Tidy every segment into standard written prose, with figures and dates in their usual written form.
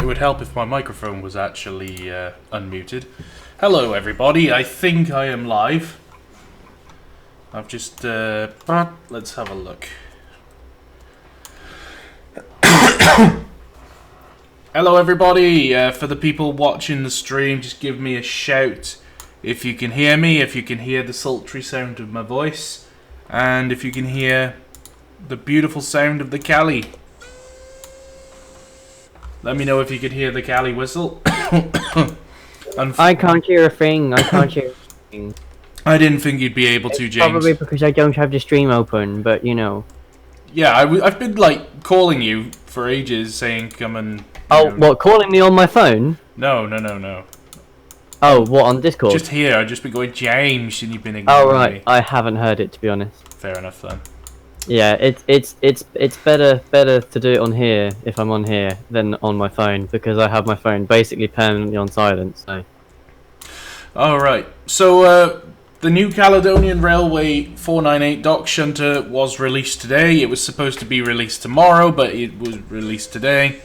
it would help if my microphone was actually unmuted. Hello everybody, I think I am live. I've just... let's have a look. Hello everybody, for the people watching the stream, just give me a shout if you can hear me, if you can hear the sultry sound of my voice, and if you can hear the beautiful sound of the Cali. Let me know if you could hear the Cali whistle. I can't hear a thing. I can't hear a thing. I didn't think you'd be able to, James. Probably because I don't have the stream open, but you know. Yeah, I've been like calling you for ages, saying come and. Oh, what? Calling me on my phone? No. Oh, what, on Discord? Just here. I've just been going James, and you've been ignoring Oh right, me. I haven't heard it, to be honest. Fair enough then. Yeah, it's better to do it on here if I'm on here than on my phone, because I have my phone basically permanently on silent. So. All right. So the new Caledonian Railway 498 Dock Shunter was released today. It was supposed to be released tomorrow, but it was released today.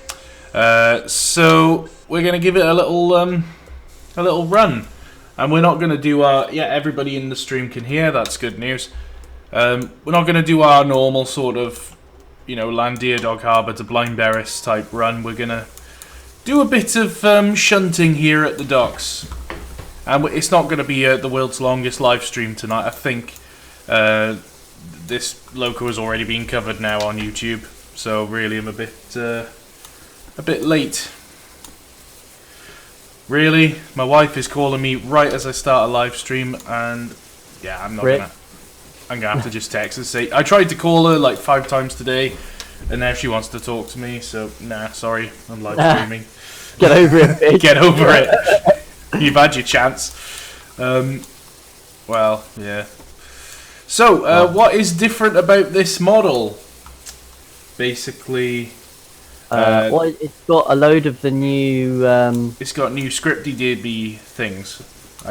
So we're gonna give it a little run, and we're not gonna do our everybody in the stream can hear. That's good news. We're not going to do our normal sort of, Landia Dog Harbour to Blindberris type run. We're going to do a bit of shunting here at the docks. And it's not going to be the world's longest live stream tonight. I think this loco has already been covered now on YouTube. So really I'm a bit late. Really, my wife is calling me right as I start a live stream, and yeah, I'm gonna have to just text and say I tried to call her like 5 times today, and now she wants to talk to me. So nah, sorry, I'm live streaming. Get over it. Get over it. You've had your chance. Well, yeah. So, what is different about this model? Basically, well, it's got a load of the new. It's got new scripty-dibby things.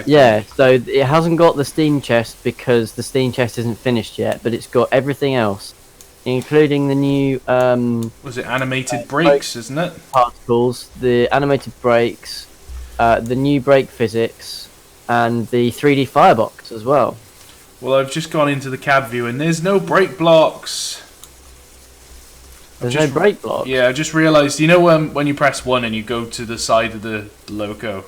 Yeah, so it hasn't got the steam chest because the steam chest isn't finished yet, but it's got everything else, including the new was it animated brakes, isn't it? Particles, the animated brakes, the new brake physics, and the 3D firebox as well. Well, I've just gone into the cab view and there's no brake blocks. There's no brake blocks? Yeah, I just realised, when you press 1 and you go to the side of the loco?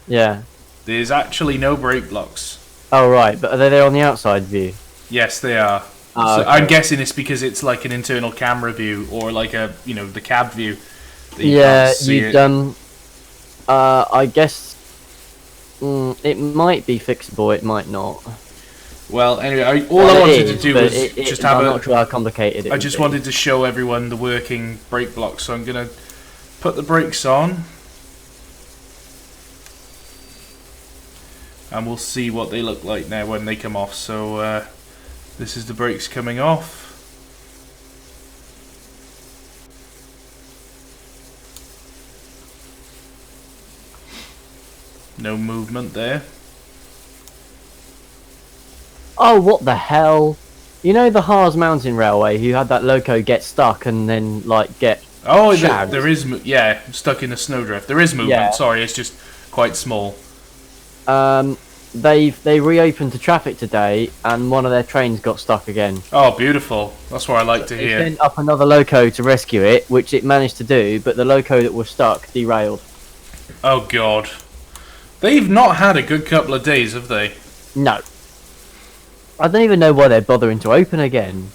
Yeah. There's actually no brake blocks. Oh right, but are they there on the outside view? Yes, they are. Oh, so okay. I'm guessing it's because it's like an internal camera view, or like a the cab view. Yeah, you've done. I guess it might be fixable. It might not. Well, anyway, all I wanted to do was just have I'm not sure how complicated it is. I just wanted to show everyone the working brake blocks, so I'm gonna put the brakes on. And we'll see what they look like now when they come off. So this is the brakes coming off. No movement there. Oh, what the hell? You know the Haas Mountain Railway, who had that loco get stuck and then get shagged? There is stuck in a snowdrift. There is movement. Yeah. Sorry, it's just quite small. They reopened to traffic today, and one of their trains got stuck again. Oh, beautiful! That's what I like to hear. They sent up another loco to rescue it, which it managed to do, but the loco that was stuck derailed. Oh God, they've not had a good couple of days, have they? No. I don't even know why they're bothering to open again.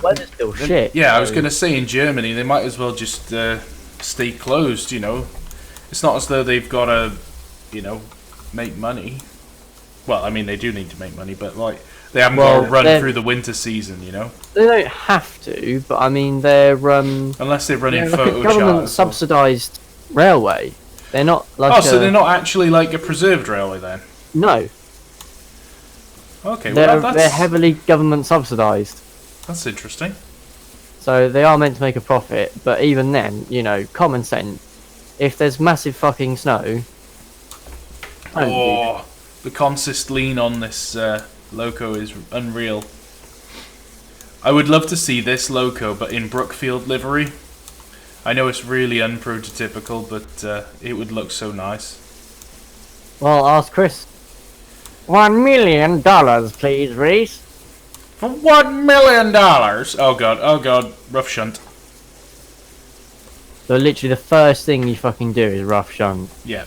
Weather's still shit. Yeah, I was going to say in Germany they might as well just stay closed. It's not as though they've got to, make money. Well, I mean, they do need to make money, but they haven't got to run through the winter season, They don't have to, but I mean, they're unless they're running photo a government subsidised railway. They're not like. So they're not actually like a preserved railway then. No. Okay, they're heavily government subsidised. That's interesting. So they are meant to make a profit, but even then, common sense. If there's massive fucking snow... the consist lean on this loco is unreal. I would love to see this loco, but in Brookfield livery. I know it's really unprototypical, but it would look so nice. Well, ask Chris. $1 million, please, Reese. For $1 million? Oh god, rough shunt. So literally the first thing you fucking do is rough shunt. Yeah.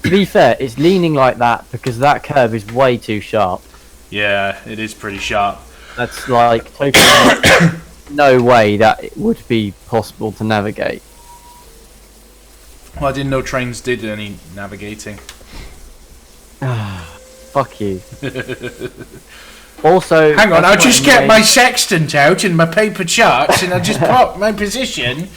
To be fair, it's leaning like that because that curve is way too sharp. Yeah, it is pretty sharp. That's like totally no way that it would be possible to navigate. Well, I didn't know trains did any navigating. Fuck you. Also, hang on, I'll just get my sextant out and my paper charts and I'll just plot my position.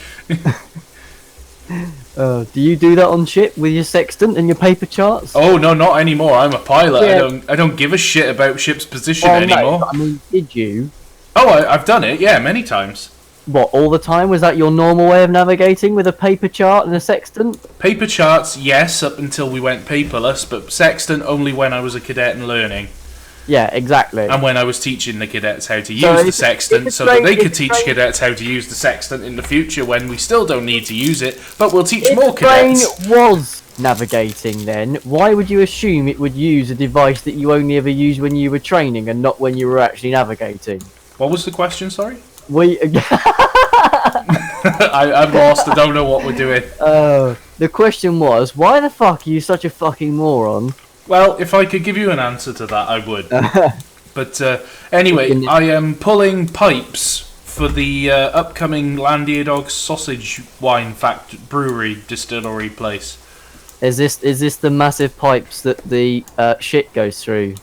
Do you do that on ship with your sextant and your paper charts? Oh no, not anymore. I'm a pilot. Yeah. I don't give a shit about ship's position anymore. No, I mean, did you? Oh, I've done it. Yeah, many times. What, all the time? Was that your normal way of navigating with a paper chart and a sextant? Paper charts, yes, up until we went paperless, but sextant only when I was a cadet and learning. Yeah, exactly. And when I was teaching the cadets how to use the sextant so that they could teach cadets how to use the sextant in the future when we still don't need to use it, but we'll teach more cadets. If the train was navigating then, why would you assume it would use a device that you only ever used when you were training and not when you were actually navigating? What was the question, sorry? I'm lost, I don't know what we're doing. The question was, why the fuck are you such a fucking moron? Well, if I could give you an answer to that, I would. But anyway, I am pulling pipes for the upcoming Landiadog sausage wine brewery distillery place. Is this the massive pipes that the shit goes through?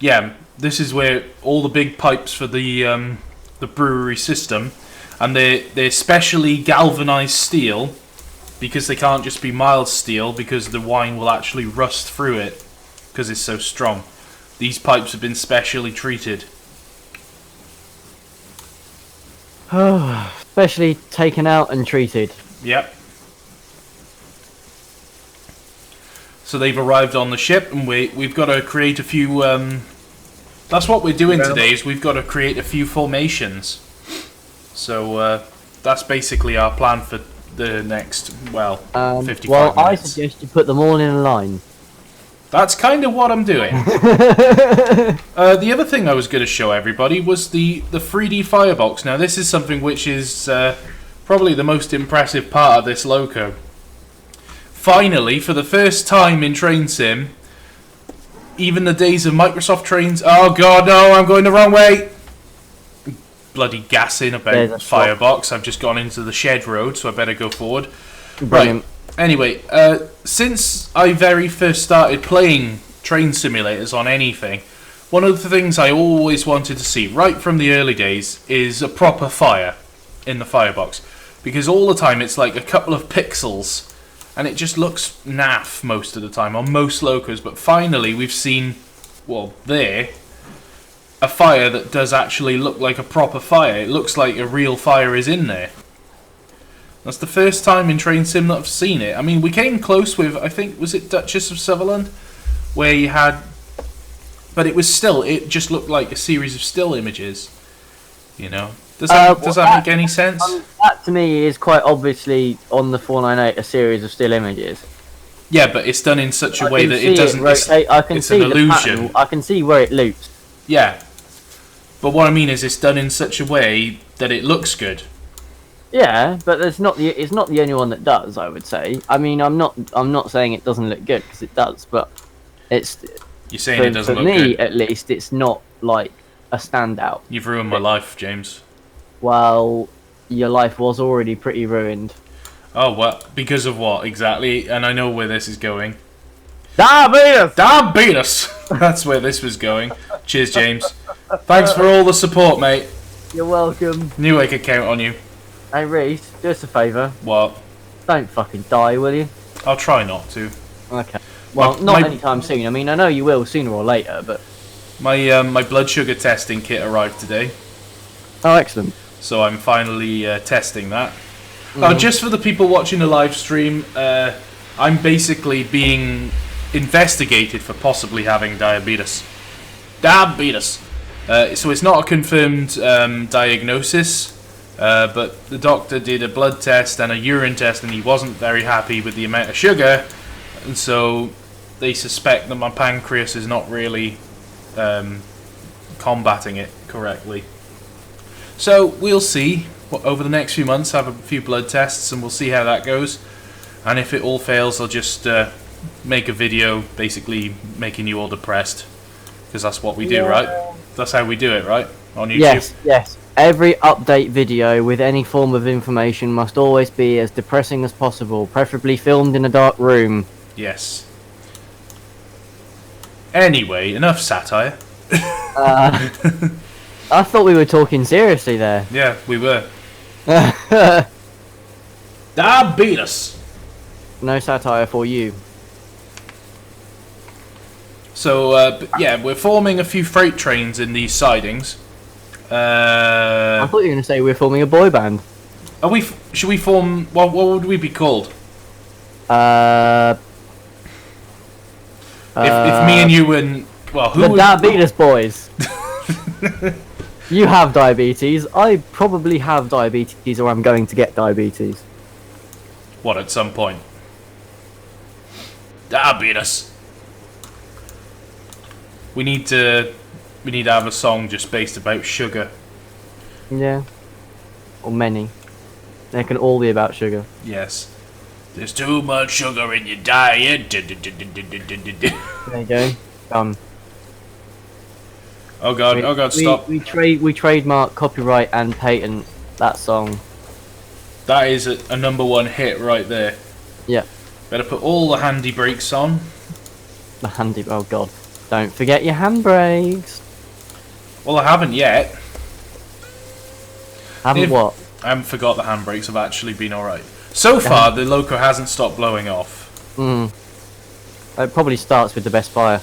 Yeah, this is where all the big pipes for the brewery system, and they're specially galvanized steel. Because they can't just be mild steel, because the wine will actually rust through it, because it's so strong. These pipes have been specially treated. Specially taken out and treated. Yep. So they've arrived on the ship, and we've got to create a few... that's what we're doing today, is we've got to create a few formations. So that's basically our plan for the next, 55 minutes. I suggest you put them all in a line. That's kind of what I'm doing. The other thing I was going to show everybody was the 3D Firebox. Now, this is something which is probably the most impressive part of this loco. Finally, for the first time in Train Sim, even the days of Microsoft trains... Oh god, no, I'm going the wrong way! Bloody gassing about Firebox. I've just gone into the shed road, so I better go forward. Brilliant. Right. Anyway, since I very first started playing train simulators on anything, one of the things I always wanted to see, right from the early days, is a proper fire in the Firebox. Because all the time it's like a couple of pixels, and it just looks naff most of the time on most locos. But finally we've seen, a fire that does actually look like a proper fire. It looks like a real fire is in there. That's the first time in Train Sim that I've seen it. I mean, we came close with, I think, was it Duchess of Sutherland? Where you had... But it was still, it just looked like a series of still images. You know? Does that make any sense? That to me is quite obviously, on the 498, a series of still images. Yeah, but it's done in such a way that it doesn't... It's an illusion. I can see where it loops. Yeah. But what I mean is it's done in such a way that it looks good. Yeah, but it's not the only one that does, I would say. I mean, I'm not saying it doesn't look good, because it does, but it's... You're saying it doesn't look good? For me, at least, it's not, like, a standout. You've ruined my life, James. Well, your life was already pretty ruined. Oh, well, because of what, exactly? And I know where this is going. Diabetes! Diabetes! That's where this was going. Cheers, James. Thanks for all the support, mate. You're welcome. Knew I could count on you. Hey, Reese, do us a favour. What? Don't fucking die, will you? I'll try not to. Okay. Well, not anytime soon. I mean, I know you will sooner or later, but... My blood sugar testing kit arrived today. Oh, excellent. So I'm finally testing that. Oh, just for the people watching the live stream, I'm basically being investigated for possibly having diabetes. Diabetes! So it's not a confirmed diagnosis, But the doctor did a blood test and a urine test, and he wasn't very happy with the amount of sugar, and so they suspect that my pancreas is not really combating it correctly. So we'll see. Over the next few months, have a few blood tests, and we'll see how that goes. And if it all fails, I'll just make a video basically making you all depressed, because that's what we do, right? That's how we do it, right? On YouTube. Yes. Every update video with any form of information must always be as depressing as possible, preferably filmed in a dark room. Yes. Anyway, enough satire. I thought we were talking seriously there. Yeah, we were. Diabetes. No satire for you. So, yeah, we're forming a few freight trains in these sidings. I thought you were going to say we're forming a boy band. Are we? Should we form? What would we be called? If If me and you and who? The would... Diabetes Boys. You have diabetes. I probably have diabetes, or I'm going to get diabetes. What, at some point? Diabetes. We need to have a song just based about sugar. Yeah. Or many. They can all be about sugar. Yes. There's too much sugar in your diet. There you go. Done. Oh god, stop. We trademark, copyright, and patent that song. That is a #1 hit right there. Yeah. Better put all the handy brakes on. The handy. Oh god. Don't forget your handbrakes. Well, I haven't yet. What? I haven't forgot the handbrakes have actually been alright. So far, the Loco hasn't stopped blowing off. It probably starts with the best fire.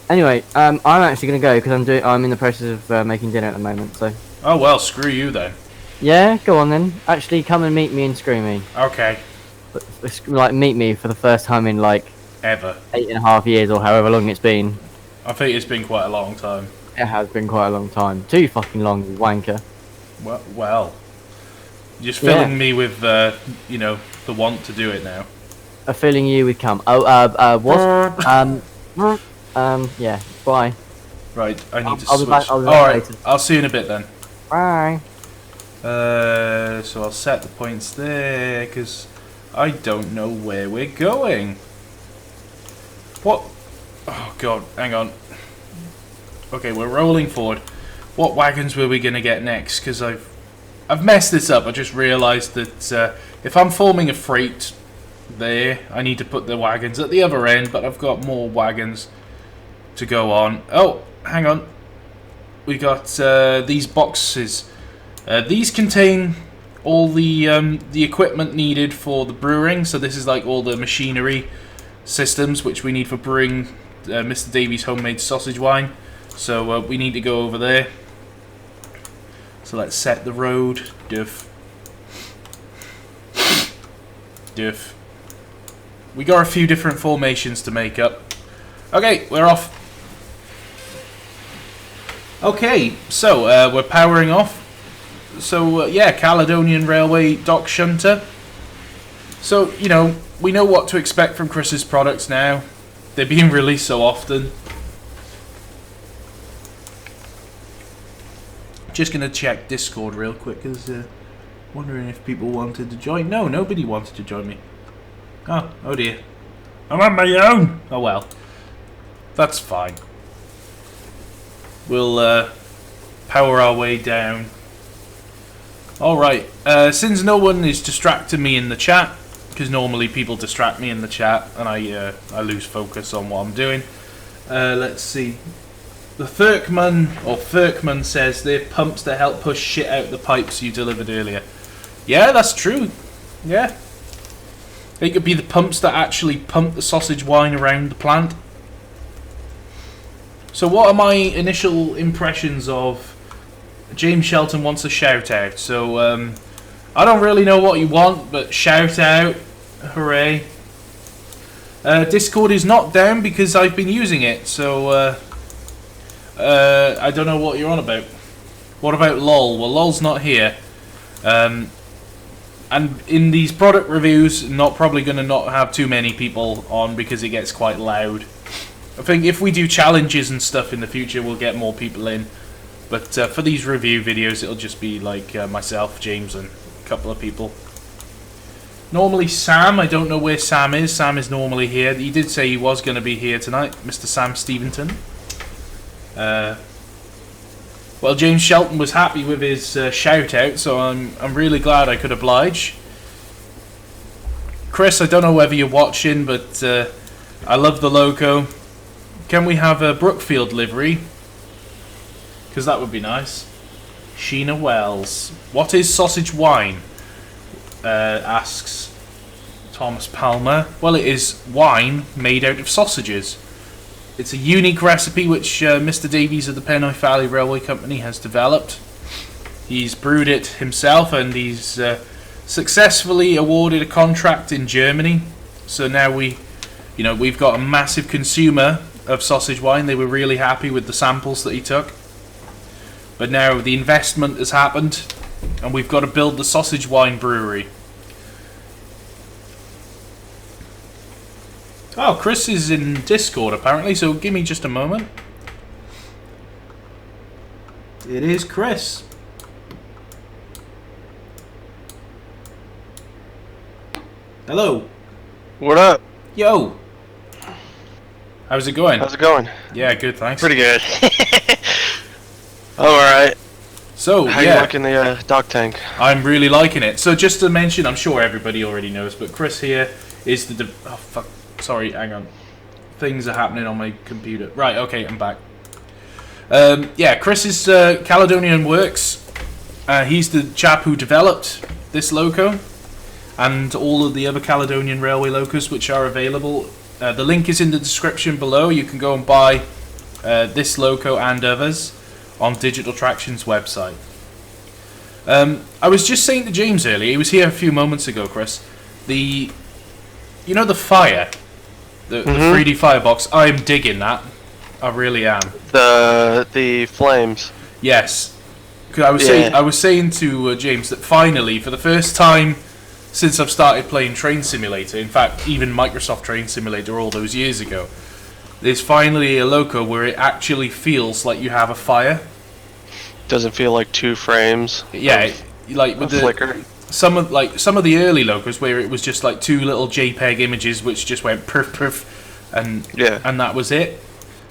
Anyway, I'm actually gonna go because I'm in the process of making dinner at the moment. So. Oh well, screw you then. Yeah, go on then. Actually, come and meet me and screw me. Okay. Like meet me for the first time in like Ever. 8.5 years or however long it's been. I think it's been quite a long time. It has been quite a long time. Too fucking long, you wanker. Well. You're just filling me with, the want to do it now. Filling you with cum. What? Yeah. Bye. Right, I need to I'll switch. be back Alright, later. I'll see you in a bit then. Bye. So I'll set the points there, because I don't know where we're going. What? Oh god, hang on. Okay, we're rolling forward. What wagons were we going to get next? Because I've messed this up. I just realised that if I'm forming a freight there, I need to put the wagons at the other end, but I've got more wagons to go on. Oh, hang on. We got these boxes. These contain all the equipment needed for the brewing. So this is like all the machinery systems which we need for brewing Mr. Davies' homemade sausage wine. So we need to go over there. So let's set the road. Diff. We got a few different formations to make up. Okay, we're off. Okay, so we're powering off. So yeah, Caledonian Railway, Dock Shunter. So, we know what to expect from Chris's products now. They're being released so often. Just gonna check Discord real quick, because wondering if people wanted to join. No, nobody wanted to join me. Oh dear. I'm on my own. Oh well. That's fine. We'll power our way down. Alright, since no one is distracting me in the chat, because normally people distract me in the chat and I lose focus on what I'm doing. Let's see. The Thurkman says they're pumps that help push shit out the pipes you delivered earlier. Yeah, that's true. Yeah. They could be the pumps that actually pump the sausage wine around the plant. So what are my initial impressions of... James Shelton wants a shout out. So, I don't really know what you want, but shout out. Hooray. Discord is not down because I've been using it, so... I don't know what you're on about. What about LOL? Well, LOL's not here. And in these product reviews, not probably going to not have too many people on because it gets quite loud. I think if we do challenges and stuff in the future, we'll get more people in. But for these review videos, it'll just be like myself, James, and a couple of people. Normally Sam, I don't know where Sam is. Sam is normally here. He did say he was going to be here tonight, Mr. Sam Steventon. Well, James Shelton was happy with his shout out, so I'm really glad I could oblige. Chris, I don't know whether you're watching, but I love the logo. Can we have a Brookfield livery? Because that would be nice. Sheena Wells. What is sausage wine? Asks Thomas Palmer. Well, it is wine made out of sausages. It's a unique recipe which Mr. Davies of the Penwyth Valley Railway Company has developed. He's brewed it himself, and he's successfully awarded a contract in Germany. So now we've got a massive consumer of sausage wine. They were really happy with the samples that he took. But now the investment has happened, and we've got to build the sausage wine brewery. Oh, Chris is in Discord apparently, so give me just a moment. It is Chris. Hello. What up? Yo. How's it going? How's it going? Yeah, good, thanks. Pretty good. Oh, alright. So, How you liking the dock tank? I'm really liking it. So just to mention, I'm sure everybody already knows, but Chris here is the... oh, fuck. Sorry, hang on. Things are happening on my computer. Right, okay, I'm back. Yeah, Chris is Caledonian Works. He's the chap who developed this loco and all of the other Caledonian Railway locos which are available. The link is in the description below. You can go and buy this loco and others on Digital Traction's website. I was just saying to James earlier, he was here a few moments ago, Chris, you know the fire? The 3D Firebox, I'm digging that. I really am. The flames. Yes. 'Cause I was saying to James that finally, for the first time since I've started playing Train Simulator, in fact, even Microsoft Train Simulator all those years ago, there's finally a loco where it actually feels like you have a fire. Doesn't feel like two frames. Yeah, like with the flicker. some of the early locos where it was just like two little JPEG images which just went perf perf, and that was it.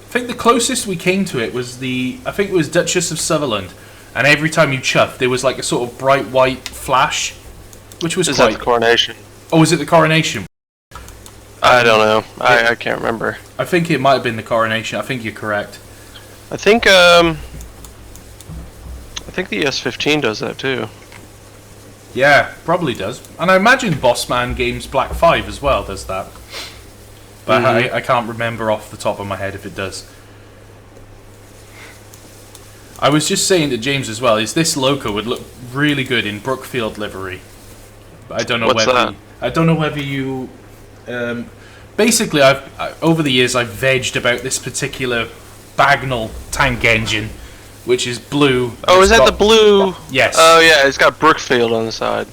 I think the closest we came to it was I think it was Duchess of Sutherland, and every time you chuffed there was like a sort of bright white flash, which was Is that the Coronation? Oh, was it the Coronation? I don't know. I can't remember. I think it might have been the Coronation. I think you're correct. I think the S15 does that too. Yeah, probably does. And I imagine Bossman Games Black 5 as well does that. But I can't remember off the top of my head if it does. I was just saying to James as well, is this loco would look really good in Brookfield livery. But I don't know I don't know whether you... basically, over the years I've vegged about this particular Bagnall tank engine, which is blue. Oh, is that the blue? Yes. Oh, yeah, it's got Brookfield on the side.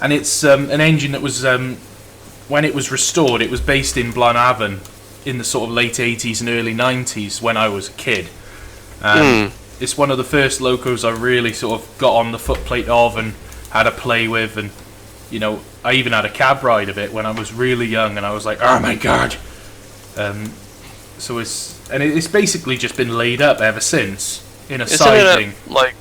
And it's an engine that was, when it was restored, it was based in Blenavon in the sort of late 80s and early 90s when I was a kid. It's one of the first locos I really sort of got on the footplate of and had a play with, and you know, I even had a cab ride of it when I was really young, and I was like, oh my god. So it's basically just been laid up ever since in a siding. Like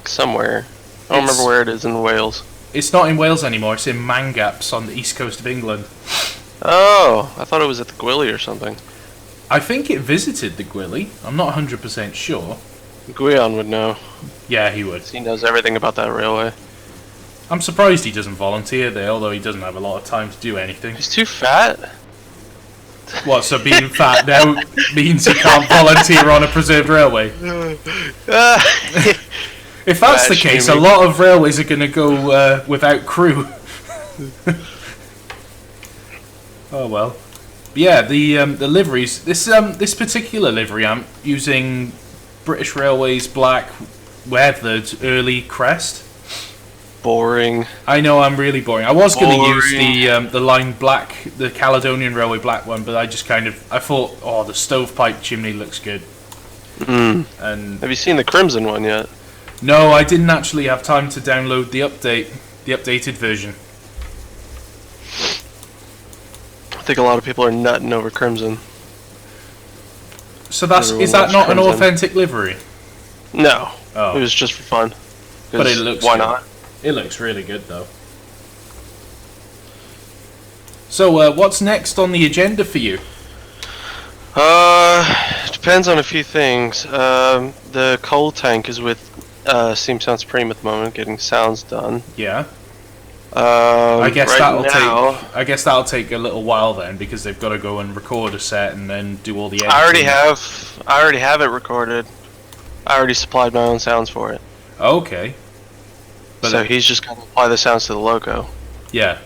somewhere. I don't remember where it is in Wales. It's not in Wales anymore. It's in Mangaps on the east coast of England. Oh, I thought it was at the Gwilly or something. I think it visited the Gwilly. I'm not 100% sure. Guion would know. Yeah, he would. He knows everything about that railway. I'm surprised he doesn't volunteer there, although he doesn't have a lot of time to do anything. He's too fat? What, so being fat now means he can't volunteer on a preserved railway? If that's the case, a lot of railways are going to go without crew. Oh well. But yeah, the liveries. This particular livery, I'm using British Railways black weathered early crest. Boring. I know I'm really boring. I was going to use Boring. the line black, the Caledonian Railway black one, but I just I thought, oh, the stovepipe chimney looks good. Mm. And Have you seen the crimson one yet? no, I didn't actually have time to download the updated version. I think a lot of people are nutting over crimson. So is Everyone that loves not an crimson. authentic livery? No. Oh. It was just for fun. But it looks Why good. not? It looks really good, though. So, what's next on the agenda for you? Depends on a few things. The coal tank is with Steam Sound Supreme at the moment, getting sounds done. Yeah. I guess right I guess that'll take a little while then, because they've got to go and record a set and then do all the editing. I already have it recorded. I already supplied my own sounds for it. Okay. But So he's just gonna apply the sounds to the loco. yeah.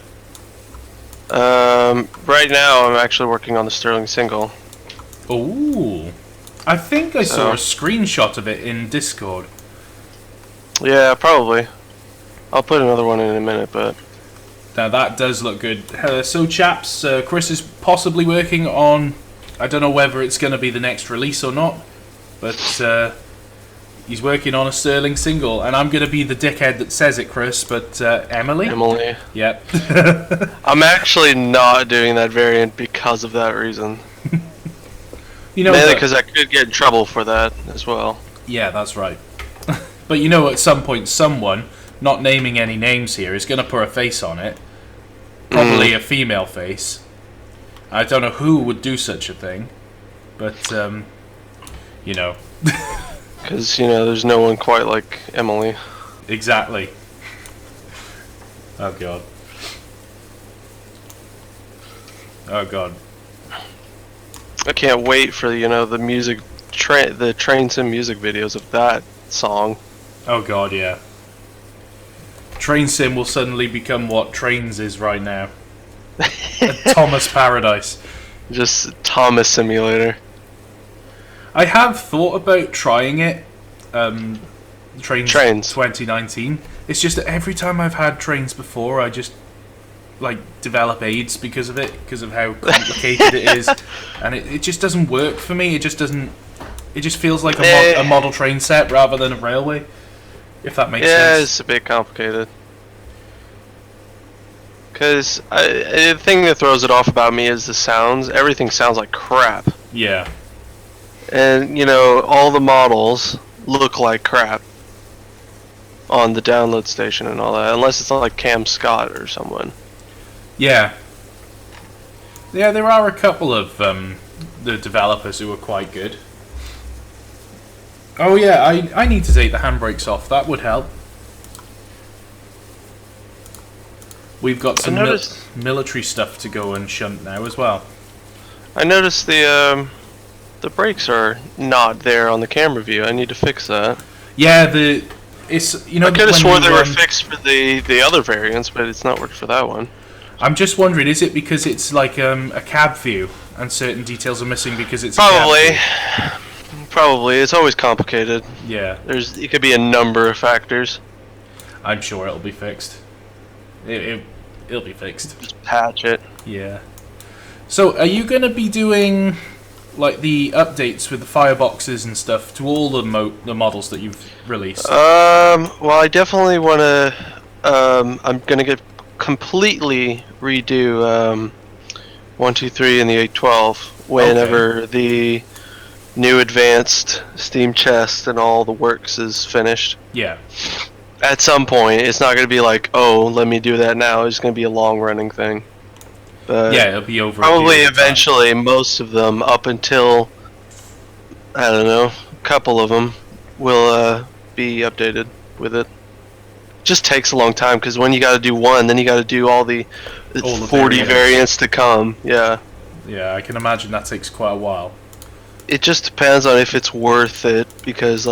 Right now I'm actually working on the Sterling single. Ooh. I think I saw So- a screenshot of it in Discord. Yeah, probably. I'll put another one in a minute, but Now that does look good. So chaps, Chris is possibly working on, I don't know whether it's going to be the next release or not, but he's working on a Sterling single, and I'm going to be the dickhead that says it, Chris, but Emily? Emily. Yep. I'm actually not doing that variant because of that reason. You know, Mainly that- because I could get in trouble for that as well. yeah, that's right. But you know, at some point, someone, not naming any names here, is going to put a face on it. Probably a female face. I don't know who would do such a thing, but, you know. Because, there's no one quite like Emily. Exactly. Oh, God. Oh, God. I can't wait for, the music, the Train Sim music videos of that song. Oh, God, yeah. Train Sim will suddenly become what Trains is right now. A Thomas Paradise. Just Thomas Simulator. I have thought about trying it. Trains Trains. 2019. It's just that every time I've had Trains before, I just develop AIDS because of it, because of how complicated it is, and it just doesn't work for me. It just doesn't. It just feels like a model train set rather than a railway. If that makes Yeah, sense. it's a bit complicated. Because the thing that throws it off about me is the sounds. Everything sounds like crap. Yeah. And, all the models look like crap on the download station and all that. Unless it's like Cam Scott or someone. Yeah. Yeah, there are a couple of the developers who are quite good. Oh yeah, I need to take the handbrakes off. That would help. We've got some military stuff to go and shunt now as well. I noticed the brakes are not there on the camera view. I need to fix that. Yeah, it's I could have sworn they were fixed for the other variants, but it's not worked for that one. I'm just wondering, is it because it's like a cab view and certain details are missing because it's Probably. a cab Probably. It's always complicated. view? Yeah, It could be a number of factors. I'm sure it'll be fixed. It'll be fixed. Just patch it. Yeah. So, are you going to be doing the updates with the fireboxes and stuff to all the models that you've released? Well, I definitely want to. I'm gonna get completely redo 1, 2, 3 and the 812 whenever the new advanced Steam chest and all the works is finished. Yeah. At some point, it's not gonna be like, oh, let me do that now. It's gonna be a long-running thing. But Yeah, it'll be over. a probably period of time. eventually, most of them up until I don't know, a couple of them will be updated with it. Just takes a long time because when you got to do one, then you got to do all the 40 variants to come. Yeah. Yeah, I can imagine that takes quite a while. It just depends on if it's worth it, because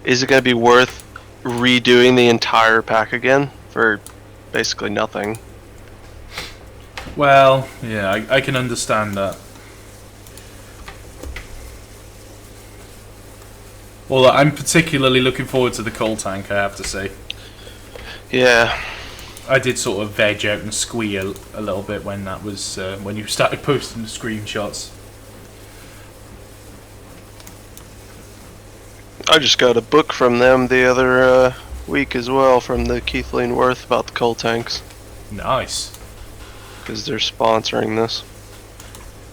is it going to be worth redoing the entire pack again for basically nothing? Well, yeah, I can understand that. Although I'm particularly looking forward to the coal tank, I have to say. Yeah. I did sort of veg out and squee a little bit when that was when you started posting the screenshots. I just got a book from them the other week as well, from the Keithleen Worth about the coal tanks, Nice. because they're sponsoring this.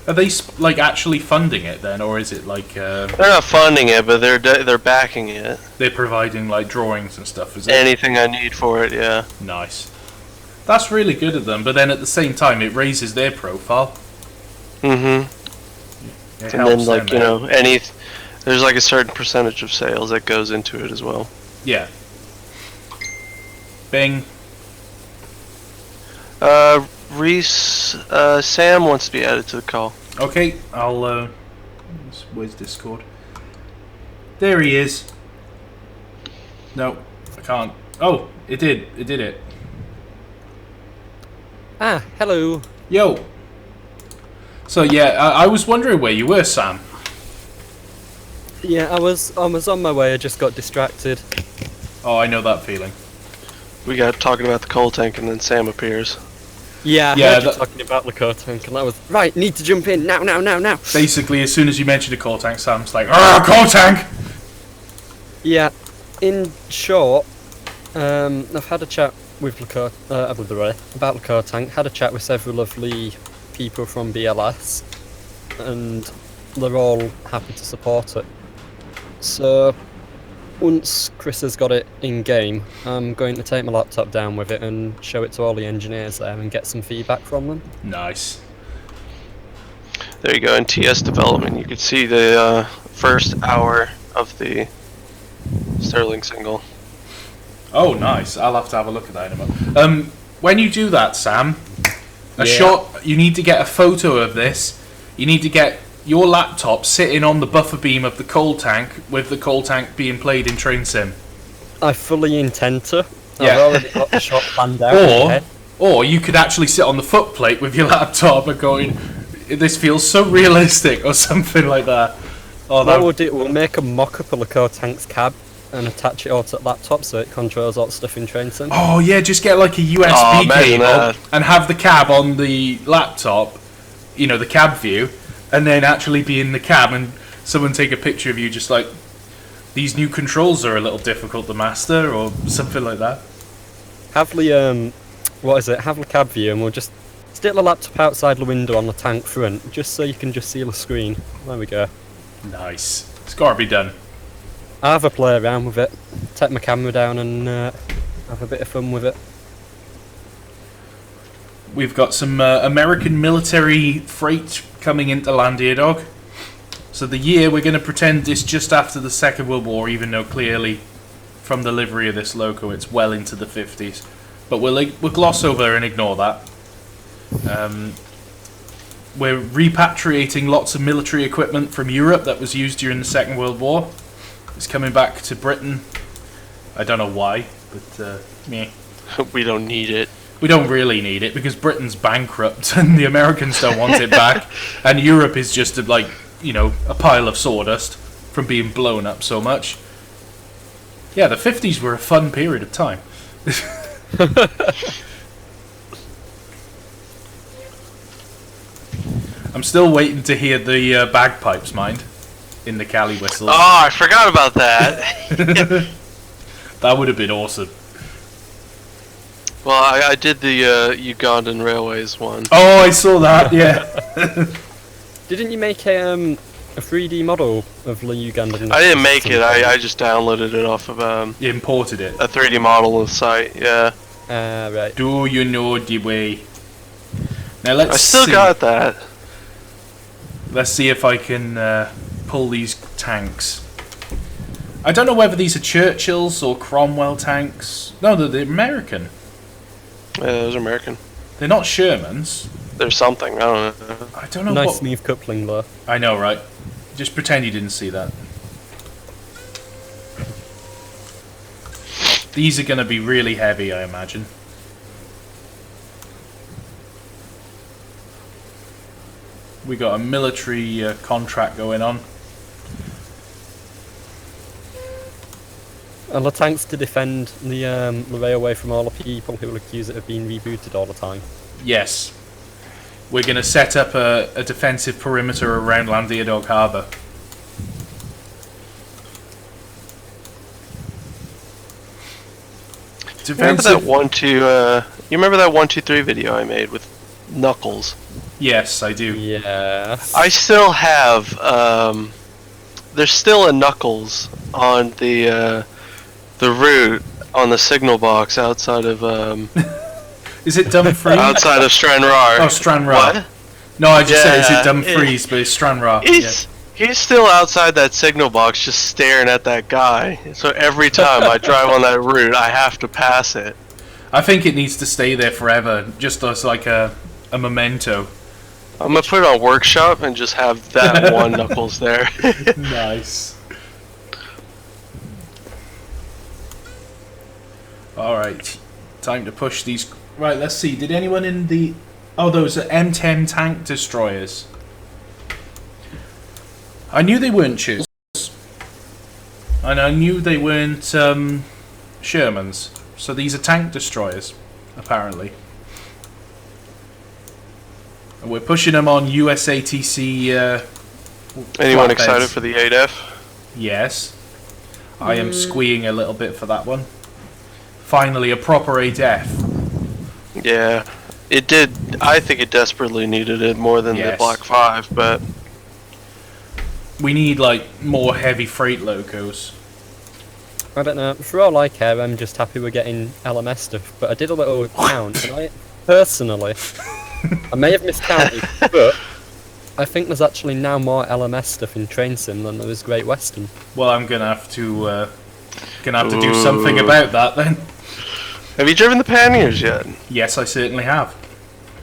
Are they like actually funding it then, or is it like They're not funding it, but they're backing it. they're providing like drawings and stuff? Is it? Anything I need for it, yeah. Nice. That's really good of them, but then at the same time it raises their profile. Mm-hmm. It And helps then, like, them you out. know, there's like a certain percentage of sales that goes into it as well. Yeah. Bing. Sam wants to be added to the call. Okay, I'll where's Discord? There he is. No, I can't. Oh, it did. It did it. Ah, hello. Yo. So yeah, I was wondering where you were, Sam. Yeah, I was on my way. I just got distracted. Oh, I know that feeling. We got talking about the coal tank, and then Sam appears. Yeah, I Yeah, heard you that- talking about the car tank, and I was right. Need to jump in now. Basically, as soon as you mentioned a coal tank, Sam's like, "Ah, coal tank!" Yeah. In short, I've had a chat with about the car tank. Had a chat with several lovely people from BLS, and they're all happy to support it. So once Chris has got it in game, I'm going to take my laptop down with it and show it to all the engineers there and get some feedback from them. Nice. There you go. In TS development, you could see the first hour of the Sterling single. Oh, nice. I'll have to have a look at that in a moment. When you do that, Sam, Yeah. shot. You need to get a photo of this. You need to get your laptop sitting on the buffer beam of the coal tank, with the coal tank being played in Train Sim. I fully intend to. Yeah. I've already got the shot planned out. in my Or, head. or you could actually sit on the footplate with your laptop and going, "This feels so realistic," or something like that. Oh, What that we'll do, we'll make a mock-up of the car tank's cab and attach it all to the laptop so it controls all the stuff in Train Sim. Oh yeah, just get like a Oh, USB imagine cable that. and have the cab on the laptop, you know, the cab view, and then actually be in the cab and someone take a picture of you just like, "These new controls are a little difficult to master," or something like that. Have the have the cab view and we'll just stick the laptop outside the window on the tank front just so you can just see the screen. There we go. Nice. It's gotta be done. I'll have a play around with it, take my camera down and have a bit of fun with it. We've got some American military freight coming into land here, dog. So the year, we're going to pretend it's just after the Second World War, even though clearly from the livery of this loco it's well into the 50s. But we'll gloss over and ignore that. We're repatriating lots of military equipment from Europe that was used during the Second World War. It's coming back to Britain. I don't know why, but meh. We don't need it. We don't really need it because Britain's bankrupt and the Americans don't want it back, and Europe is just a pile of sawdust from being blown up so much. Yeah, the 50s were a fun period of time. I'm still waiting to hear the bagpipes, mind, in the Cali whistles. Oh, I forgot about that. That would have been awesome. Well, I did the Ugandan Railways one. Oh, I saw that, yeah. Didn't you make a 3D model of the Ugandan? I didn't make it. I just downloaded it off of You imported it. a 3D model of the site. Yeah, Right. Do you know the way? Now let's I still see. got that. Let's see if I can pull these tanks. I don't know whether these are Churchill's or Cromwell tanks. No, they're American. Yeah, those are American. They're not Shermans. There's something. I don't know. I don't know Nice what... smooth coupling though. I know, right? Just pretend you didn't see that. These are going to be really heavy, I imagine. We got a military contract going on. And the tanks to defend the railway from all the people who will accuse it of being rebooted all the time. Yes. We're going to set up a defensive perimeter around Llandiadog Harbour. You remember that you remember that 1-2-3 video I made with Knuckles? Yes, I do. Yeah. I still have. There's still a Knuckles on the route on the signal box outside of Is it Dumfries? outside of Stranraer. Oh, Stranraer. What? No, I just said is it Yeah, Dumfries, but it's Stranraer. He's still outside that signal box, just staring at that guy. So every time I drive on that route, I have to pass it. I think it needs to stay there forever, just as like a memento. I'm gonna put it on workshop and just have that one Knuckles there. Nice. Alright, time to push these. Right, let's see. Did anyone in the. Oh, those are M10 tank destroyers. I knew they weren't Churchills. And I knew they weren't Shermans. So these are tank destroyers, apparently. And we're pushing them on USATC. Anyone flatbeds. excited for the 8F? Yes. I am squeeing a little bit for that one. Finally, a proper 8F. Yeah, it did. I think it desperately needed it more than the Yes. Block 5, but We need, like, more heavy freight locos. I don't know. For all I care, I'm just happy we're getting LMS stuff. But I did a little count, and I personally, I may have miscounted, but I think there's actually now more LMS stuff in Train Sim than there is Great Western. Well, I'm gonna have to do something about that then. have you driven the Panniers yet? Yes, I certainly have.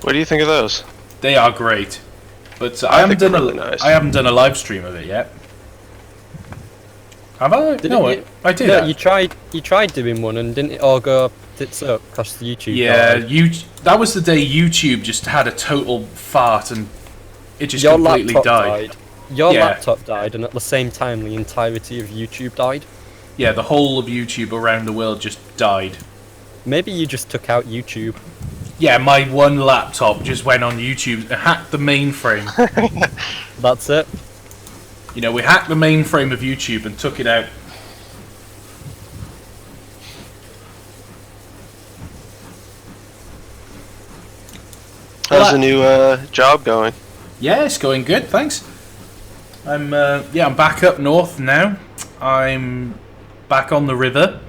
What do you think of those? They are great, but I haven't think done they're really nice. I haven't done a live stream of it yet. Have I? No, you- I did. No, you tried doing one, and didn't it all go tits up across the YouTube? Yeah, died? that was the day YouTube just had a total fart and it just Your completely laptop died. Your Yeah. laptop died, and at the same time, the entirety of YouTube died. Yeah, the whole of YouTube around the world just died. Maybe you just took out YouTube. Yeah, my one laptop just went on YouTube and hacked the mainframe. That's it. You know, we hacked the mainframe of YouTube and took it out. How's the new job going? Yeah, it's going good, thanks. I'm back up north now. I'm back on the river.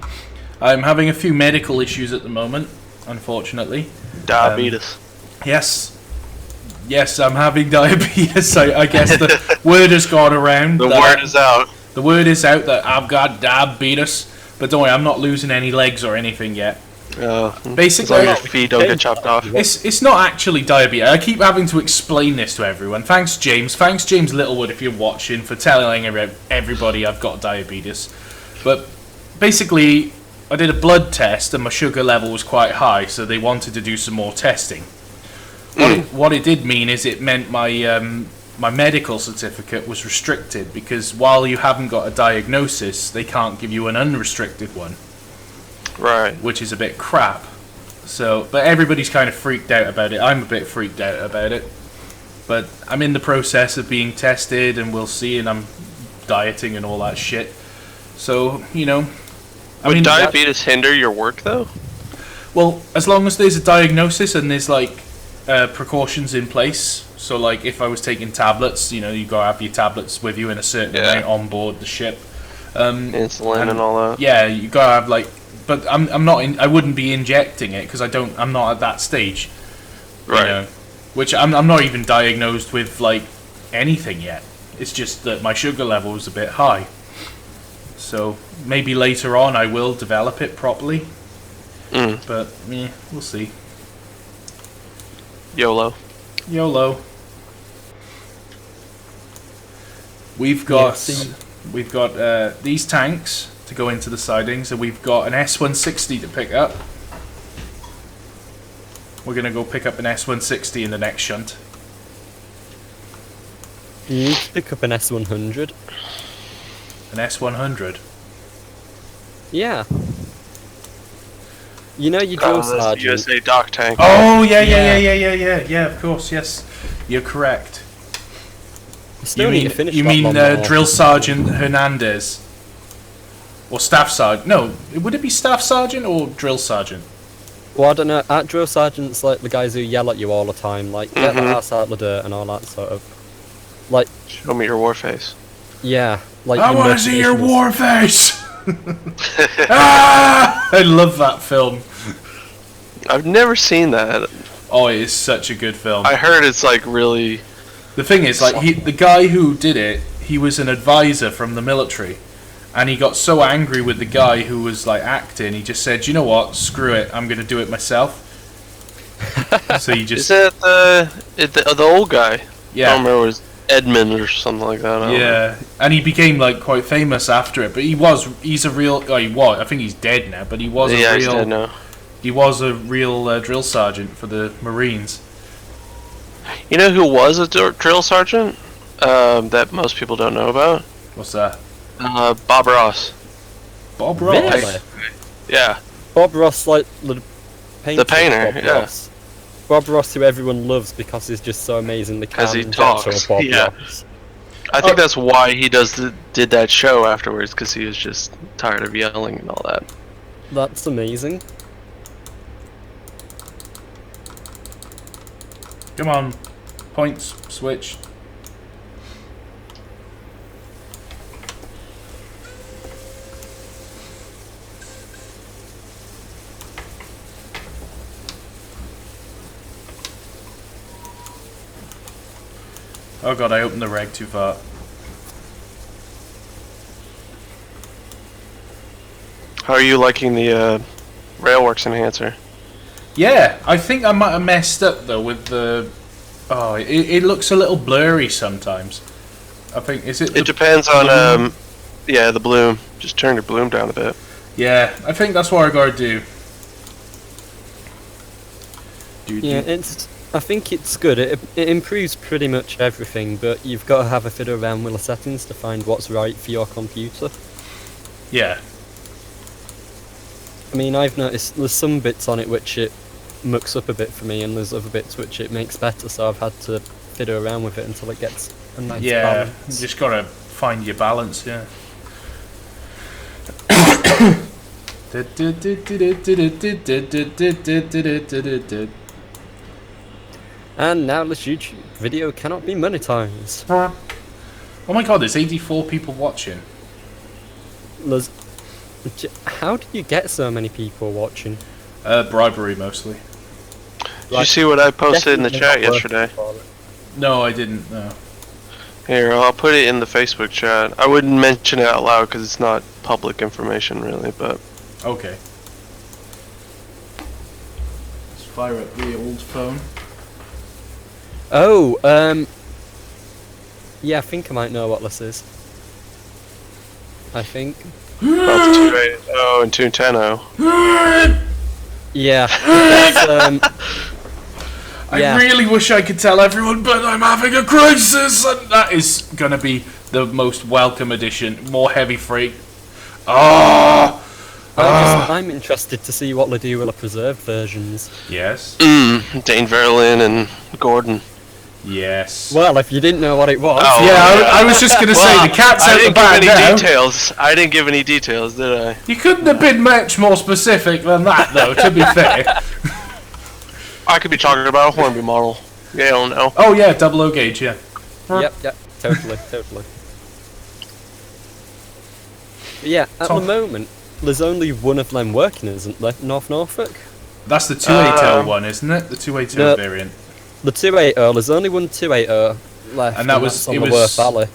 I'm having a few medical issues at the moment, unfortunately. Diabetes. Yes, I'm having diabetes. I guess the word has gone around. The word is out. The word is out that I've got diabetes. But don't worry, I'm not losing any legs or anything yet. Basically, Basically, as long as your feet don't get chopped off. It's not actually diabetes. I keep having to explain this to everyone. Thanks, James. Thanks, James Littlewood, if you're watching, for telling everybody I've got diabetes. But basically, I did a blood test and my sugar level was quite high, so they wanted to do some more testing. What it did mean is it meant my medical certificate was restricted, because while you haven't got a diagnosis, they can't give you an unrestricted one. Right. Which is a bit crap. So, but everybody's kind of freaked out about it. I'm a bit freaked out about it. But I'm in the process of being tested, and we'll see, and I'm dieting and all that shit. So, you know. Would diabetes hinder your work, though? Well, as long as there's a diagnosis and there's, like, precautions in place. So, like, if I was taking tablets, you know, you gotta have your tablets with you in a certain amount on board the ship. Insulin and all that. Yeah, you gotta have, like... But I'm not. I wouldn't be injecting it because I'm not at that stage. Right. You know, which I'm not even diagnosed with like anything yet. It's just that my sugar level is a bit high. So maybe later on I will develop it properly. But yeah, we'll see. YOLO. YOLO. We've got these tanks to go into the sidings, and we've got an S160 to pick up. We're gonna go pick up an S160 in the next shunt. You need to pick up an S100. An S100. Yeah. You know your drill That's the sergeant. USA dock tank. Oh, yeah, of course, yes. You're correct. I still need to finish you that mean one more. Drill Sergeant Hernandez? Or Staff Sergeant? No, would it be Staff Sergeant or Drill Sergeant? Well, I don't know. At drill sergeants, like the guys who yell at you all the time, like get the Mhm. ass out of the dirt and all that sort of. Like, Show me your war face. yeah, like. I your want to see your motivational- war face! Ah! I love that film. I've never seen that. Oh, it is such a good film. I heard it's like really. The thing is, like, the guy who did it, he was an advisor from the military, and he got so angry with the guy who was like acting, he just said, "You know what? Screw it. I'm gonna do it myself." So he Is just, that the old guy? I don't yeah, remember. It was Edmund or something like that. I don't know. yeah, and he became like quite famous after it. But he's a real, oh, he was. I think he's dead now, but he was Yeah, a he's real, dead now. he was a real drill sergeant for the Marines. You know who was a drill sergeant? That most people don't know about. What's that? Bob Ross. Bob Ross. Really? Yeah. Bob Ross, like the painter. painter, Bob yeah. Ross. Bob Ross, who everyone loves because he's just so amazingly calm 'Cause he and gentle, talks, Bob yeah. Ross. I think that's why he did that show afterwards, because he was just tired of yelling and all that. That's amazing. Come on, points switch. Oh god, I opened the reg too far. How are you liking the Railworks enhancer? Yeah, I think I might have messed up though with the. Oh, it looks a little blurry sometimes. I think is it. It depends on yeah, the bloom. Just turn your bloom down a bit. Yeah, I think that's what I gotta do. Yeah, I think it's good. It improves pretty much everything, but you've got to have a fiddle around with the settings to find what's right for your computer. Yeah. I mean, I've noticed there's some bits on it which it mucks up a bit for me, and there's other bits which it makes better, so I've had to fiddle around with it until it gets a nice Yeah, you balance. just gotta find your balance, yeah. And now this YouTube video cannot be monetized. Oh my god, there's 84 people watching. How do you get so many people watching? Bribery mostly. Did you see what I posted in the Definitely chat not worth yesterday? it for it. No, I didn't, no. Here, I'll put it in the Facebook chat. I wouldn't mention it out loud because it's not public information, really, but... Okay. Let's fire up the old phone. Oh, yeah, I think I might know what this is. I think. That's 280 and 210. Yeah. It's, I yeah. really wish I could tell everyone, but I'm having a crisis, and that is gonna be the most welcome addition. More heavy freight. Oh! I'm interested to see what they do with the preserved versions. Yes. Dane Verlin and Gordon. Yes. Well, if you didn't know what it was. Oh. Yeah, I was just gonna say the cat's I out the didn't give bag any now. details. I didn't give any details, did I? You couldn't have been much more specific than that, though. To be fair. I could be talking about a Hornby model. Yeah, I don't know. Oh yeah, double O gauge. Yeah. Yep, totally. But yeah, at the moment, there's only one of them working, isn't there? North Norfolk? That's the 280 one, isn't it? The 280 No. variant. The 280, there's only one 280 left. And that was- that's on it the was- Worth Valley.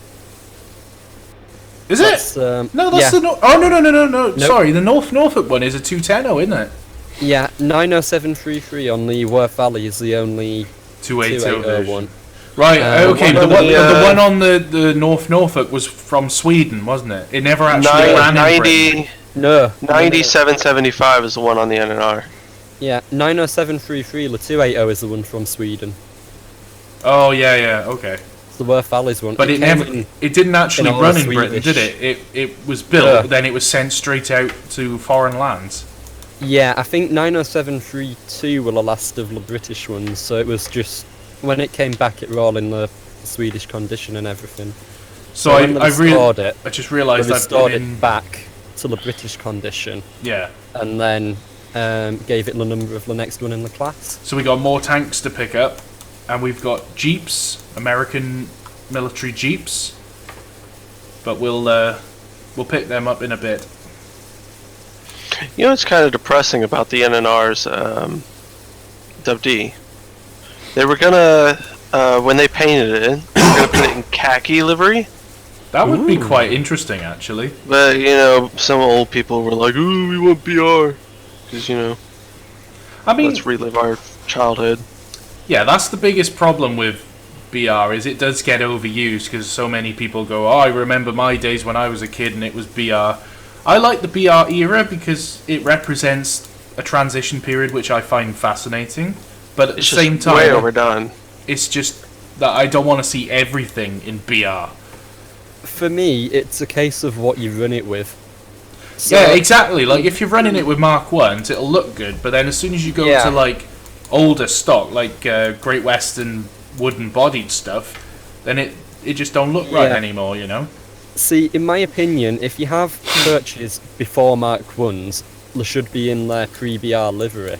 Is That's, it? No, that's the oh no. Nope. Sorry, the North Norfolk one is a 210, isn't it? Yeah, 90733 on the Worth Valley is the only 280 version. one. Right. Okay. one The on the, one on the North Norfolk was from Sweden, wasn't it? It never actually ran in Britain. 90, No. 9775 is the one on the NNR. Yeah, 90733, the 280 is the one from Sweden. Oh yeah. Okay. the Worth Valleys one. But it didn't actually all run the in Britain, Swedish- did it? It was built, then it was sent straight out to foreign lands. Yeah, I think 90732 were the last of the British ones, so it was just when it came back, it were all in the Swedish condition and everything. So when they I restored it, just they realised I've restored been it in. back to the British condition, Yeah. and then gave it the number of the next one in the class. So we got more tanks to pick up, and we've got jeeps, American military jeeps. But we'll pick them up in a bit. You know, it's kind of depressing about the NNR's WD. They were gonna, when they painted it, they were gonna put it in khaki livery. That would be quite interesting, actually. But, you know, some old people were like, ooh, we want BR. Because, you know, I mean, let's relive our childhood. yeah, that's the biggest problem with BR, is it does get overused, because so many people go, oh, I remember my days when I was a kid and it was BR. I like the BR era because it represents a transition period which I find fascinating. But at It's the just same time, way overdone. it's just that I don't want to see everything in BR. For me, it's a case of what you run it with. So, Yeah, exactly. Like, if you're running it with Mark 1s, it'll look good, but then as soon as you go Yeah. to, like, older stock, like Great Western wooden-bodied stuff, then it just don't look right Yeah. anymore, you know? See, in my opinion, if you have coaches before Mark 1s, they should be in their pre-BR livery.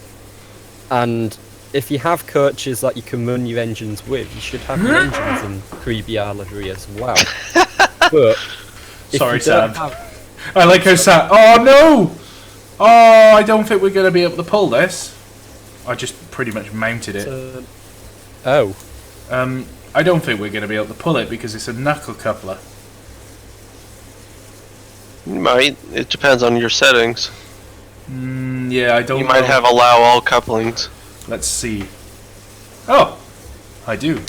And if you have coaches that you can run your engines with, you should have your engines in pre-BR livery as well. But if Sorry, you don't Sam. have- I like how Sam... Oh, no! Oh, I don't think we're going to be able to pull this. I just pretty much mounted it. Oh, I don't think we're going to be able to pull it because it's a knuckle coupler. You might. It depends on your settings. Yeah, I don't You might know. have allow all couplings. Let's see. Oh, I do.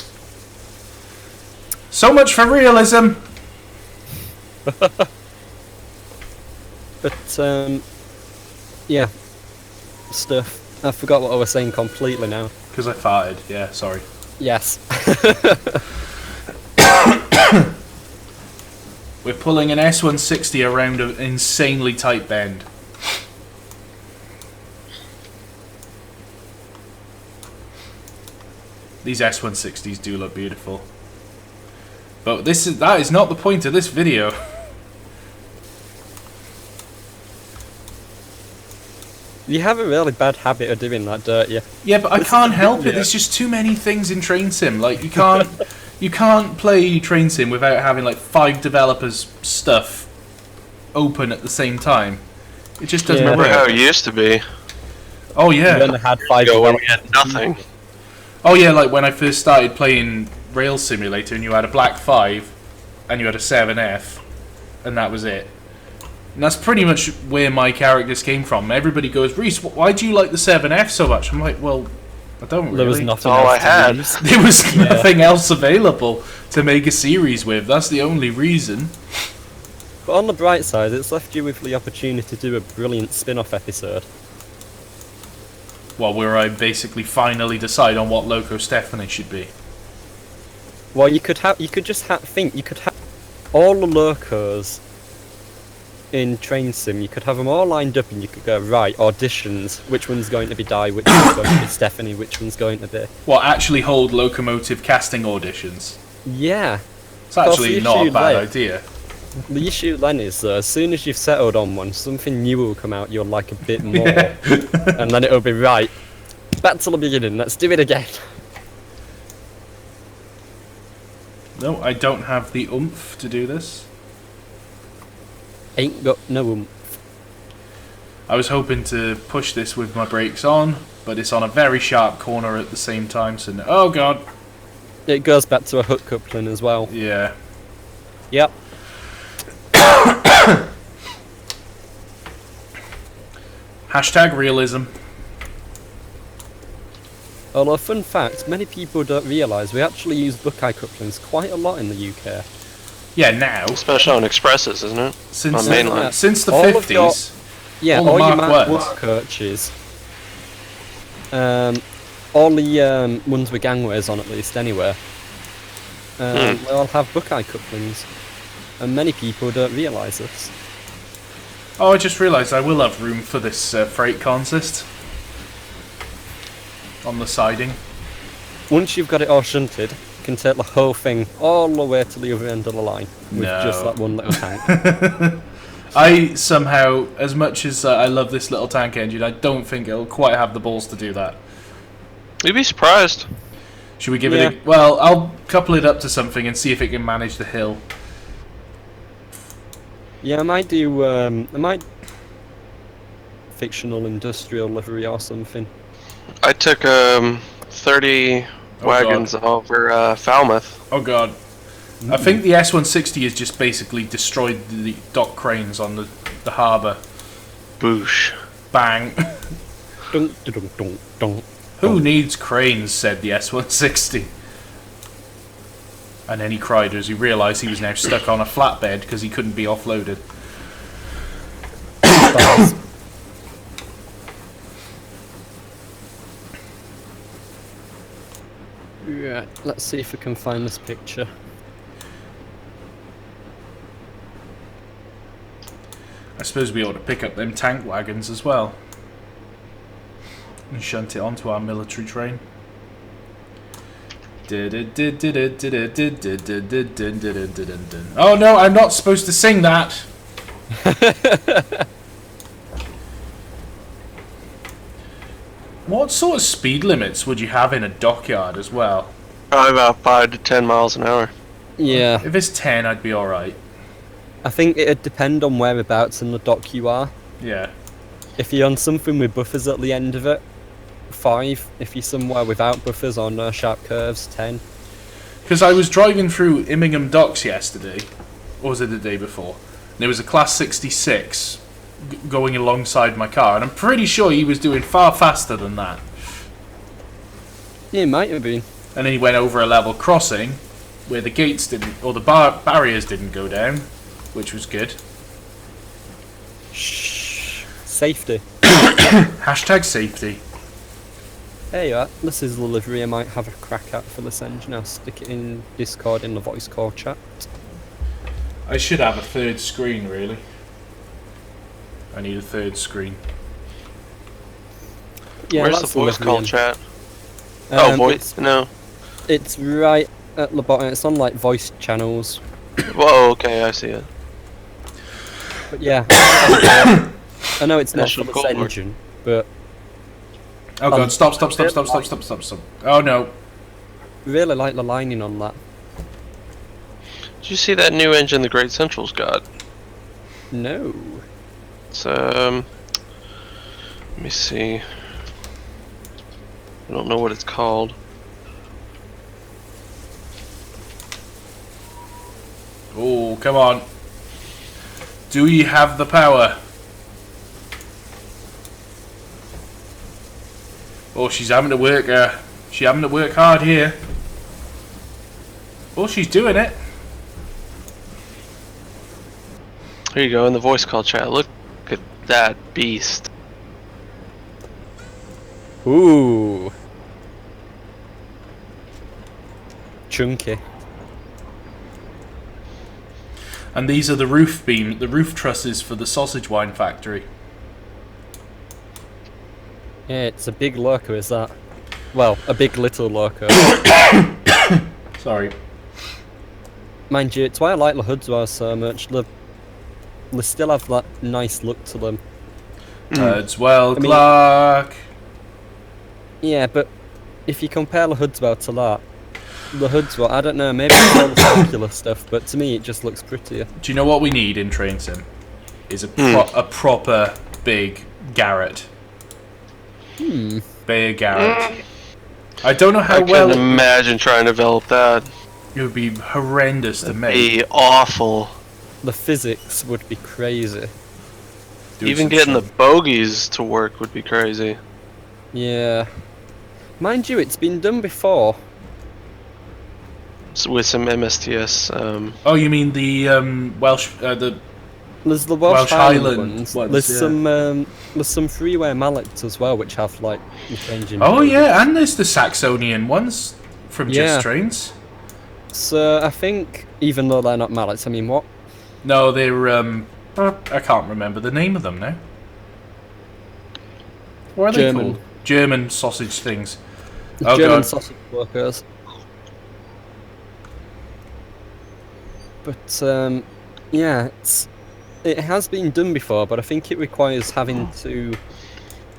So much for realism. but yeah, stuff. I forgot what I was saying completely now. Because I farted. Yeah, sorry. Yes. We're pulling an S160 around an insanely tight bend. These S160s do look beautiful. But that is not the point of this video. You have a really bad habit of doing that, don't you? Yeah, but I This is can't the help it. video. There's just too many things in Train Sim. Like, you can't play Train Sim without having like 5 developers' stuff open at the same time. It just doesn't Yeah. Remember how work. it used to be? Oh You yeah. only had 5 Go when we developers. had nothing. Oh yeah, like when I first started playing Rail Simulator and you had a Black 5 and you had a 7F and that was it. And that's pretty much where my characters came from. Everybody goes, Reese, why do you like the 7F so much? I'm like, well, I don't really. There was nothing all else I had. to use. There was nothing else available to make a series with. That's the only reason. But on the bright side, it's left you with the opportunity to do a brilliant spin-off episode. Well, where I basically finally decide on what Loco Stephanie should be. Well, you could just think you could have all the locos in Train Sim. You could have them all lined up, and you could go right auditions. Which one's going to be Di? Which one's going to be Stephanie? Which one's going to be? Well, actually hold Locomotive casting auditions. Yeah. It's actually the not a issue bad there- idea. The issue then is though, as soon as you've settled on one, something new will come out you'll like a bit more, and then it'll be right. Back to the beginning. Let's do it again. No, I don't have the oomph to do this. Ain't got no. I was hoping to push this with my brakes on, but it's on a very sharp corner at the same time, so no, oh god. It goes back to a hook coupling as well. Yeah. Yep. Hashtag realism. Although, fun fact, many people don't realise we actually use Buckeye couplings quite a lot in the UK. Yeah, now. Especially on expresses, isn't it? Since, On mainline. since the All of 50s. Yeah, All the all your Mark Mark 1s. 1 coaches. All the ones with gangways on at least, anyway. They all have Buckeye couplings, and many people don't realise this. Oh, I just realised I will have room for this freight consist on the siding. Once you've got it all shunted, you can take the whole thing all the way to the other end of the line with just that one little tank. I somehow, as much as I love this little tank engine, I don't think it'll quite have the balls to do that. You'd be surprised. Should we give it a... Well, I'll couple it up to something and see if it can manage the hill. Yeah, I might do, I might... fictional industrial livery or something. I took 30 wagons over Falmouth. Oh god. I think the S160 has just basically destroyed the dock cranes on the harbour. Boosh. Bang. Dun, dun, dun, dun, dun. Who needs cranes, said the S160. And then he cried as he realised he was now stuck on a flatbed because he couldn't be offloaded. Right, let's see if we can find this picture. I suppose we ought to pick up them tank wagons as well. And shunt it onto our military train. Oh no, I'm not supposed to sing that! What sort of speed limits would you have in a dockyard as well? Probably about 5 to 10 miles an hour. Yeah, If it's 10, I'd be alright. I think it'd depend on whereabouts in the dock you are. Yeah. If you're on something with buffers at the end of it, 5. If you're somewhere without buffers or no sharp curves, 10. Because I was driving through Immingham Docks yesterday, or was it the day before? And there was a Class 66 going alongside my car, and I'm pretty sure he was doing far faster than that. Yeah, it might have been. And then he went over a level crossing where the gates didn't, or the barriers didn't go down, which was good. Shh. Safety. Hashtag safety. There you are. This is the livery I might have a crack at for this engine. I'll stick it in Discord in the voice call chat. I should have a third screen, really. I need a third screen. Yeah, Where's the that's voice livery call in. chat? It's, No. it's right at the bottom. It's on like voice channels. Whoa, okay, I see it. But yeah. I know it's not for National this Cold War. engine, but Oh god, stop. Oh no. really like the lining on that. Did you see that new engine the Great Central's got? No. It's let me see. I don't know what it's called. Oh, come on. Do you have the power? Oh, she's having to work. She's having to work hard here. Oh, she's doing it. Here you go in the voice call chat. Look at that beast. Ooh. Chunky. And these are the roof trusses for the sausage wine factory. Yeah, it's a big loco, is that? Well, a big little loco. Sorry. Mind you, it's why I like the hoods well so much. They still have that nice look to them. Well, I mean- Clark. Yeah, but if you compare the hoods well to that, the hoods well, I don't know, maybe it's all the circular stuff, but to me it just looks prettier. Do you know what we need in Train Sim? Is a proper big Garrett. Big Garrett. I don't know how I well couldn't imagine trying to develop that. it would be horrendous to make. Be awful. The physics would be crazy. Do Even some getting the shit. bogies to work would be crazy. Yeah. Mind you, it's been done before. With some MSTS. Oh, you mean the Welsh the There's the Welsh, Welsh Highland Highland ones. ones, There's some freeway mallets as well, which have like the changing. Oh bogies. yeah, and there's the Saxonian ones from Yeah. Just Trains. mallets, I think, even though they're not mallets, I mean, what? No, they're I can't remember the name of them now. What are they German. called? German sausage things. German God. sausage workers. But, yeah, it has been done before, but I think it requires having to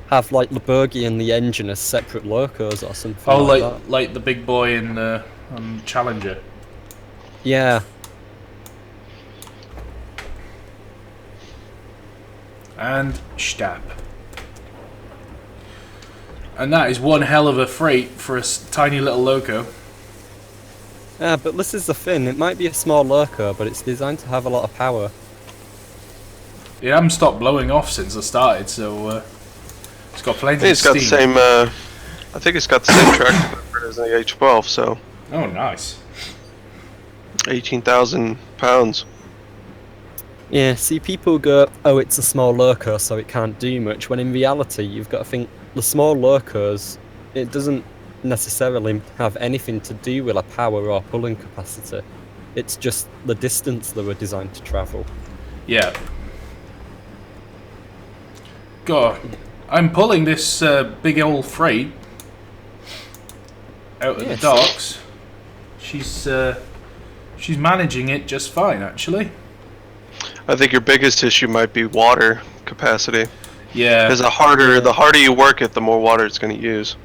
have, like, the bogie and the engine as separate locos or something Oh, like that. like the big boy in Challenger. Yeah. And stab. And that is one hell of a freight for a tiny little loco. Yeah, but this is the thing. It might be a small loco, but it's designed to have a lot of power. It hasn't stopped blowing off since I started, so it's got I plenty think of it's got steam. the same. I think it's got the same track as the H12. So Oh, nice. 18,000 pounds. Yeah, see, people go, oh, it's a small loco, so it can't do much, when in reality, you've got to think, the small locos, it doesn't necessarily have anything to do with a power or pulling capacity. It's just the distance they were designed to travel. Yeah. God, I'm pulling this big old freight out of the Yes. docks. She's managing it just fine, actually. I think your biggest issue might be water capacity. Yeah. Because the harder you work it, the more water it's going to use.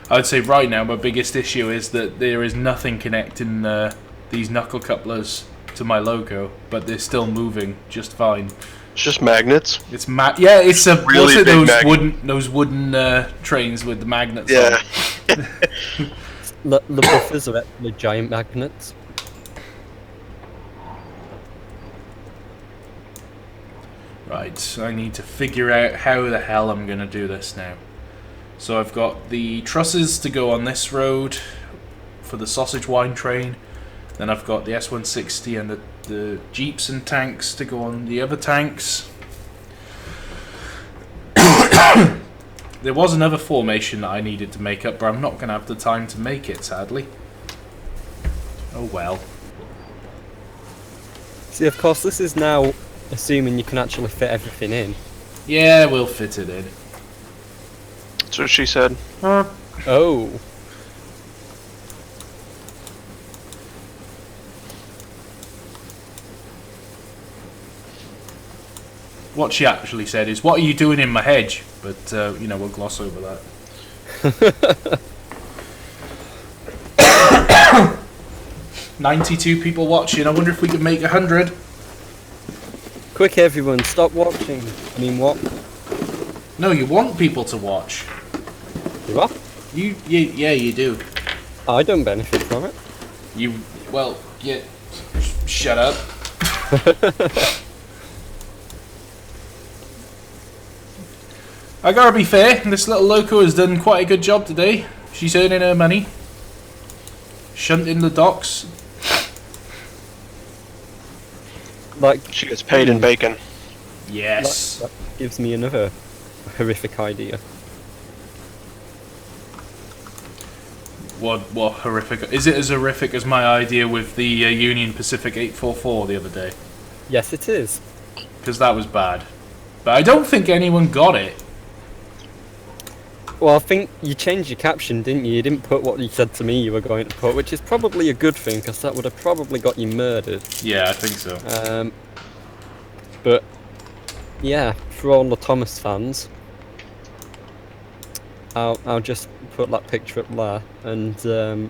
I'd say right now my biggest issue is that there is nothing connecting these knuckle couplers to my loco, but they're still moving just fine. It's just magnets. It's it's a Really what's it, big those wooden trains with the magnets Yeah. on. The buffers are actually giant magnets. Right, I need to figure out how the hell I'm gonna do this now. So I've got the trusses to go on this road for the sausage wine train. Then I've got the S160 and the jeeps and tanks to go on the other tanks. There was another formation that I needed to make up, but I'm not going to have the time to make it, sadly. Oh well. See, of course, this is now assuming you can actually fit everything in. Yeah, we'll fit it in. That's what she said. Oh. What she actually said is, "What are you doing in my hedge?" But, we'll gloss over that. 92 people watching. I wonder if we could make 100. Quick, everyone, stop watching. I mean, what? No, you want people to watch. You what? Yeah, you do. I don't benefit from it. Shut up. I gotta be fair, this little loco has done quite a good job today. She's earning her money. Shunting the docks. Like, She gets paid in bacon. Yes. that gives me another horrific idea. What horrific? Is it as horrific as my idea with the Union Pacific 844 the other day? Yes, it is. Because that was bad. But I don't think anyone got it. Well, I think you changed your caption, didn't you? You didn't put what you said to me you were going to put, which is probably a good thing, because that would have probably got you murdered. Yeah, I think so. But, yeah, for all the Thomas fans, I'll just put that picture up there, and,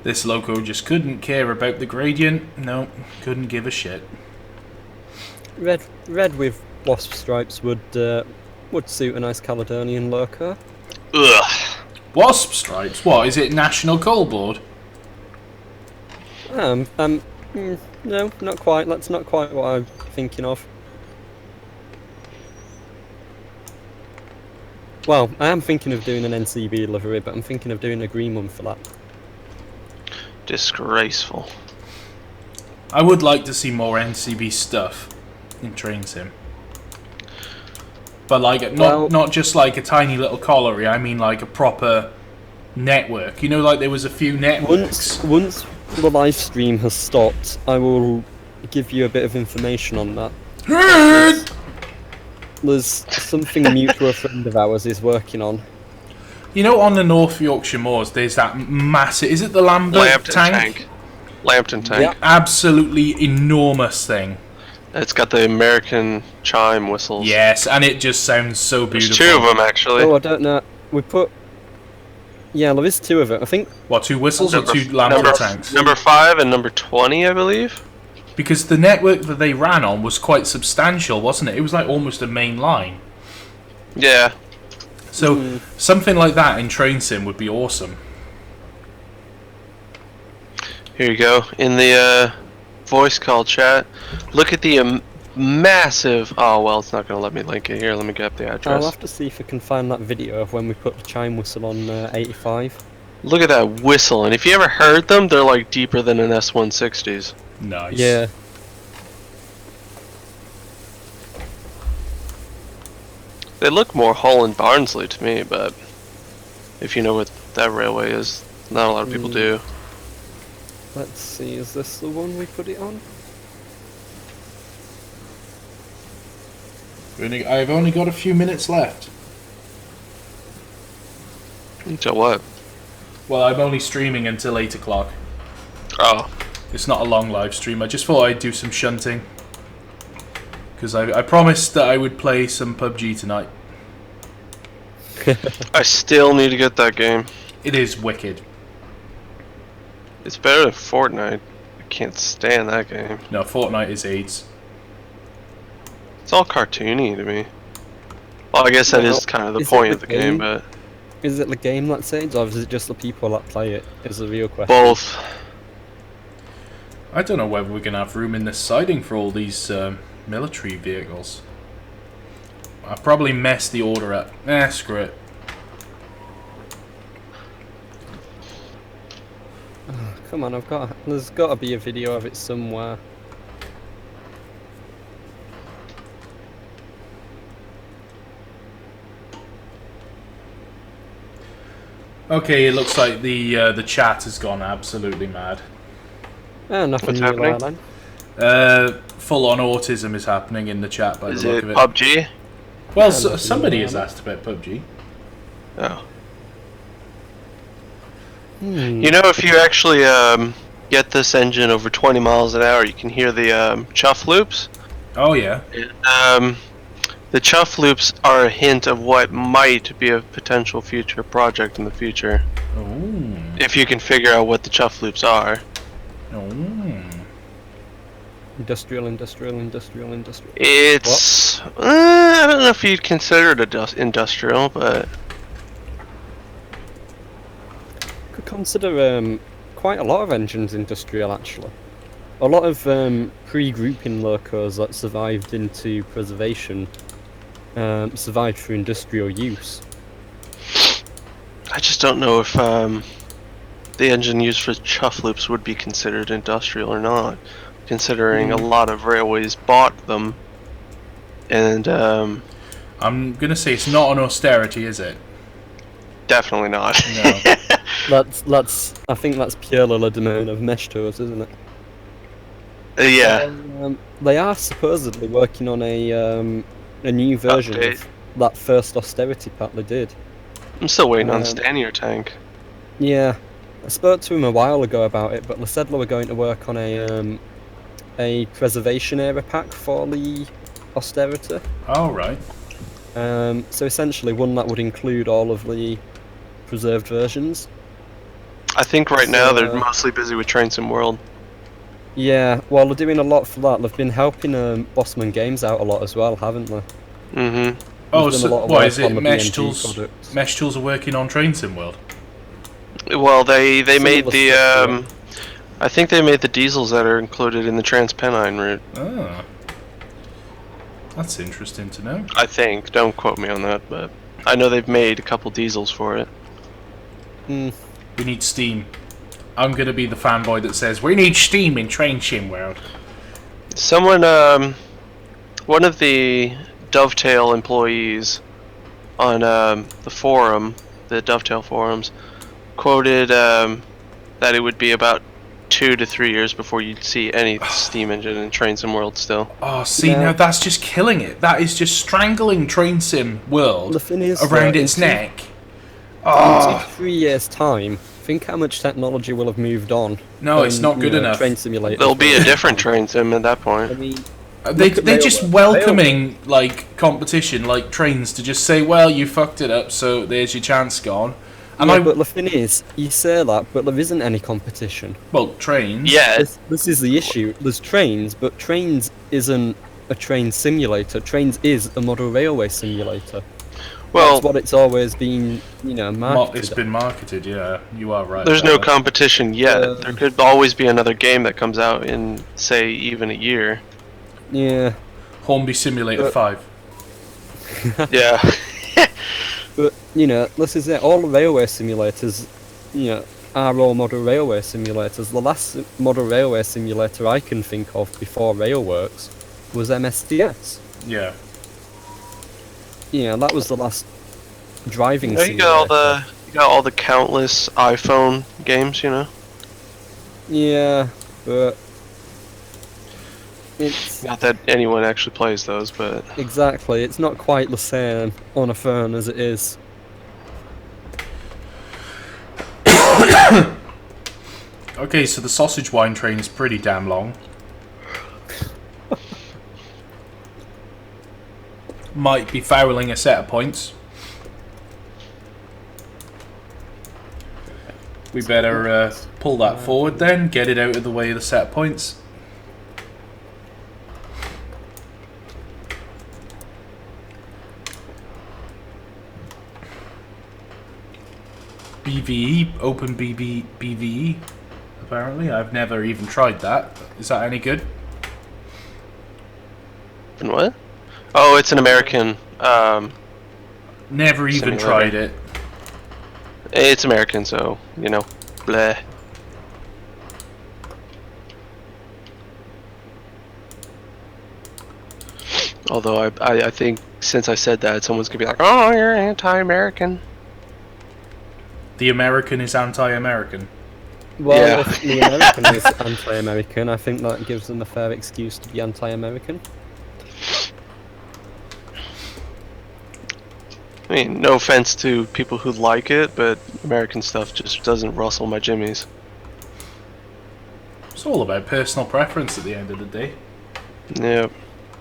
This loco just couldn't care about the gradient. No, couldn't give a shit. Red with wasp stripes would suit a nice Caledonian loco. Ugh. Wasp stripes? What, is it National Coal Board? No, not quite. That's not quite what I'm thinking of. Well, I am thinking of doing an NCB livery, but I'm thinking of doing a green one for that. Disgraceful. I would like to see more NCB stuff in Train Sim. But like, not just like a tiny little colliery, I mean like a proper network. You know, like there was a few networks. Once the live stream has stopped, I will give you a bit of information on that. There's something a mutual friend of ours is working on. You know, on the North Yorkshire moors, there's that massive... Is it the Lambert tank? Lambton tank. Yeah. Absolutely enormous thing. It's got the American chime whistles. Yes, and it just sounds so beautiful. There's 2 of them, actually. Oh, I don't know. We put... Yeah, there is 2 of it, I think. What, 2 whistles or 2 Lambert tanks? Number 5 and number 20, I believe. Because the network that they ran on was quite substantial, wasn't it? It was like almost a main line. Yeah. So, something like that in Train Sim would be awesome. Here you go. In the voice call chat, look at the massive... Oh, well, it's not going to let me link it. Here, let me get the address. I'll have to see if I can find that video of when we put the chime whistle on 85. Look at that whistle, and if you ever heard them, they're like deeper than an S160's. Nice. Yeah. They look more Holland Barnsley to me, but if you know what that railway is, not a lot of people do. Let's see, is this the one we put it on? I've only got a few minutes left. Until what? Well, I'm only streaming until 8 o'clock. Oh. It's not a long live stream. I just thought I'd do some shunting. Because I promised that I would play some PUBG tonight. I still need to get that game. It is wicked. It's better than Fortnite. I can't stand that game. No, Fortnite is AIDS. It's all cartoony to me. Well, I guess that is kind of the point of the game, but... Is it the game that's AIDS, or is it just the people that play it, is the real question? Both. I don't know whether we're going to have room in this siding for all these military vehicles. I probably messed the order up. Screw it. Come on, there's got to be a video of it somewhere. Okay, it looks like the chat has gone absolutely mad. Nothing What's new happening? there, then. Full-on autism is happening in the chat by Is the look it of it. PUBG? Well, nothing somebody new has there. asked about PUBG. Oh. You know, if you actually get this engine over 20 miles an hour, you can hear the chuff loops. Oh yeah. The chuff loops are a hint of what might be a potential future project in the future. Oh. If you can figure out what the chuff loops are. Oh. Industrial. It's... I don't know if you'd consider it industrial, but... Could consider quite a lot of engines industrial, actually. A lot of pre-grouping locos that survived into preservation survived through industrial use. I just don't know if the engine used for chuff loops would be considered industrial or not, considering a lot of railways bought them. And I'm gonna say it's not an austerity, is it? definitely not. No. That's I think that's purely the domain of mesh tours, isn't it? Yeah. They are supposedly working on a new version Update. of that first austerity pack they did. I'm still waiting on Stanier Tank. Yeah, I spoke to him a while ago about it, but they said they were going to work on a preservation era pack for the austerity. All right. So essentially one that would include all of the preserved versions. I think right now they're mostly busy with Train Sim World. Yeah, well they're doing a lot for that. They've been helping Bossman Games out a lot as well, haven't they? Mm-hmm. Oh, There's been a lot so of what work is it? on the Mesh BMG Tools. products. Mesh Tools are working on Train Sim World. Well, they Some made of the stuff, I think they made the diesels that are included in the Transpennine route. Ah. That's interesting to know. I think. Don't quote me on that, but I know they've made a couple diesels for it. Hmm. We need steam. I'm gonna be the fanboy that says we need Steam in Train Sim World. Someone, one of the Dovetail employees on the forum, the Dovetail forums, quoted that it would be about 2 to 3 years before you'd see any steam engine in Train Sim World still. Oh, see, now that's just killing it. That is just strangling Train Sim World The thing is, around though, its neck. In 3 years' time, think how much technology will have moved on. No, it's not good enough. Train simulator. There'll be a different Train Sim at that I point. mean, They're just welcoming like competition, like trains, to just say, "Well, you fucked it up, so there's your chance gone." And yeah, but the thing is, you say that, but there isn't any competition. well, trains. Yeah, This is the issue. There's trains, but trains isn't a train simulator. Trains is a model railway simulator. well, That's what it's always been, marketed. It's been marketed. Yeah, you are right. there's about no that. competition yet. There could always be another game that comes out in, say, even a year. Yeah, Hornby Simulator 5. Yeah. but this is it. All the railway simulators, are all model railway simulators. The last model railway simulator I can think of before Railworks was MSDS. Yeah. Yeah, that was the last driving You simulator. got all the countless iPhone games, Yeah, but it's Not that anyone actually plays those, but exactly. It's not quite the same on a phone as it is. Okay, so the sausage wine train is pretty damn long. Might be fouling a set of points. We better pull that forward then, get it out of the way of the set of points. BVE, open BVE. Apparently, I've never even tried that. Is that any good? and what? Oh, it's an American. Never even Simulator. tried it. It's American, so bleh. Although I think since I said that, someone's gonna be like, "Oh, you're anti-American." The American is anti-American. Well, Yeah. if the American is anti-American, I think that gives them a fair excuse to be anti-American. I mean, no offense to people who like it, but American stuff just doesn't rustle my jimmies. It's all about personal preference at the end of the day. Yep.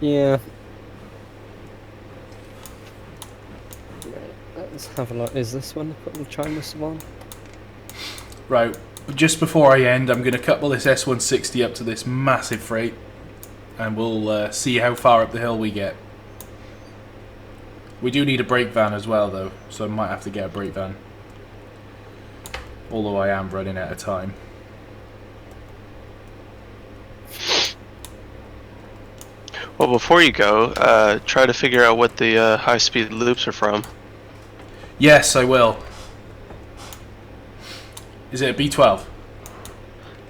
Yeah. Let's have a look. Is this one? We'll try this one. Right, just before I end, I'm going to couple this S160 up to this massive freight, and we'll see how far up the hill we get. We do need a brake van as well, though, so I might have to get a brake van. Although I am running out of time. Well, before you go, try to figure out what the high-speed loops are from. Yes, I will. Is it a B12?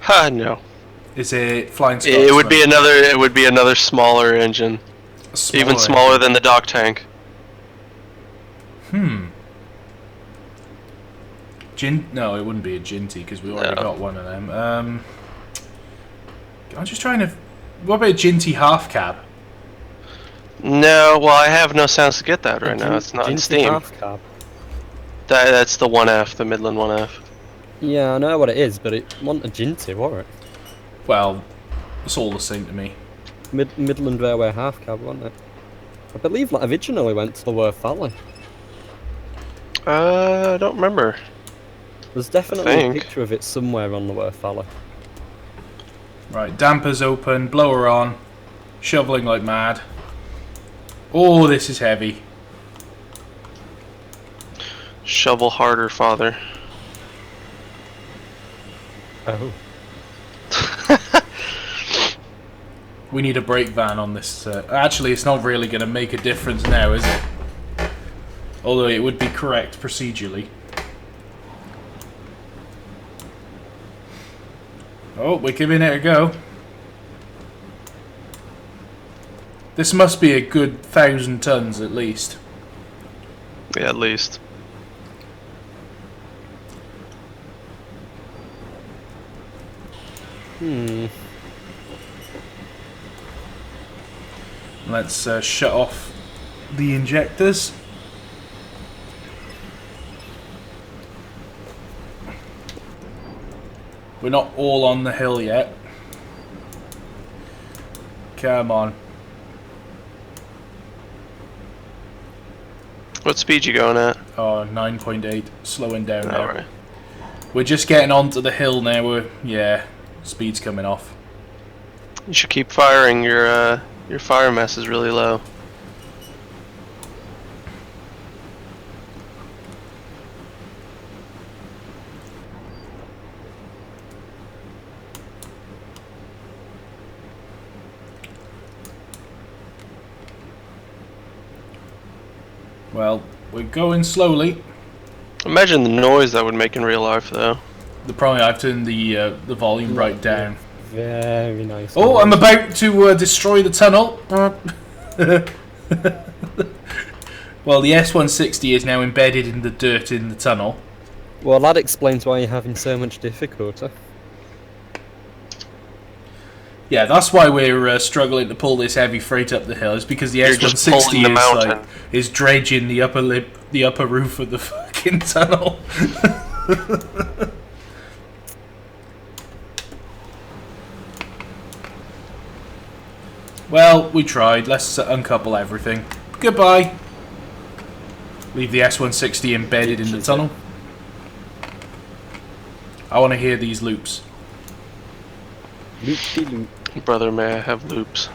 Ha, no. Is it Flying Scotsman? It would be another. It would be another smaller engine, even smaller than the dock tank. No, it wouldn't be a Ginty because we already No. got one of them. I'm just trying to. What about a Ginty half cab? No, well, I have no sounds to get that right now. It's not in Ginty Steam. half cab. That's the 1F, the Midland 1F. Yeah, I know what it is, but it wasn't a Ginty, was it? Well, it's all the same to me. Midland Railway half cab, wasn't it? I believe that originally went to the Wirth Valley. I don't remember. There's definitely a think. picture of it somewhere on the Wirth Valley. Right, dampers open, blower on, shoveling like mad. Oh, this is heavy. Shovel harder, father. Oh. We need a brake van on this. Actually, it's not really going to make a difference now, is it? Although it would be correct procedurally. Oh, we're giving it a go. This must be a good 1,000 tons at least. Yeah, at least. Let's shut off the injectors. We're not all on the hill yet. Come on. What speed you going at? Oh, 9.8. Slowing down now. Alright. We're just getting onto the hill now. Yeah, speed's coming off. You should keep firing. Your fire mass is really low. Well, we're going slowly. Imagine the noise that would make in real life, though. The problem, I've turned the volume right down. Very nice. Oh, I'm about to destroy the tunnel. Well, the S160 is now embedded in the dirt in the tunnel. Well, that explains why you're having so much difficulty. Yeah, that's why we're struggling to pull this heavy freight up the hill. Is because the You're just S160 pulling the mountain. is dredging the upper roof of the fucking tunnel. Well, we tried. Let's uncouple everything. Goodbye. Leave the S160 embedded in the tunnel. I want to hear these loops. Loop-de-loop. Brother, may I have loops?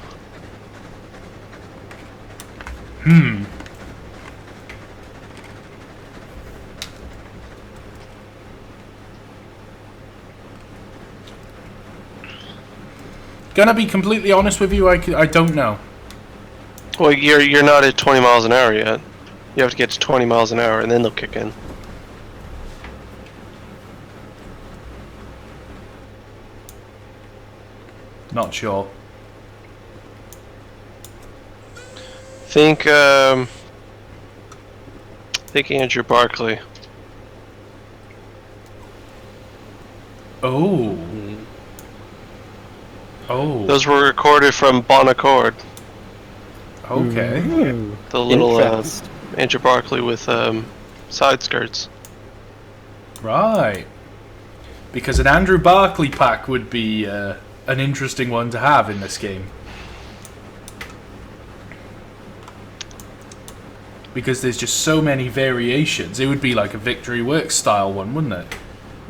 Gonna be completely honest with you, I don't know. Well, you're not at 20 miles an hour yet. You have to get to 20 miles an hour, and then they'll kick in. Not sure. Think Andrew Barkley. Oh. Oh. Those were recorded from Bon Accord. Okay. Ooh. The little Interest. Andrew Barkley with side skirts. Right. Because an Andrew Barkley pack would be an interesting one to have in this game. Because there's just so many variations. It would be like a Victory Works style one, wouldn't it?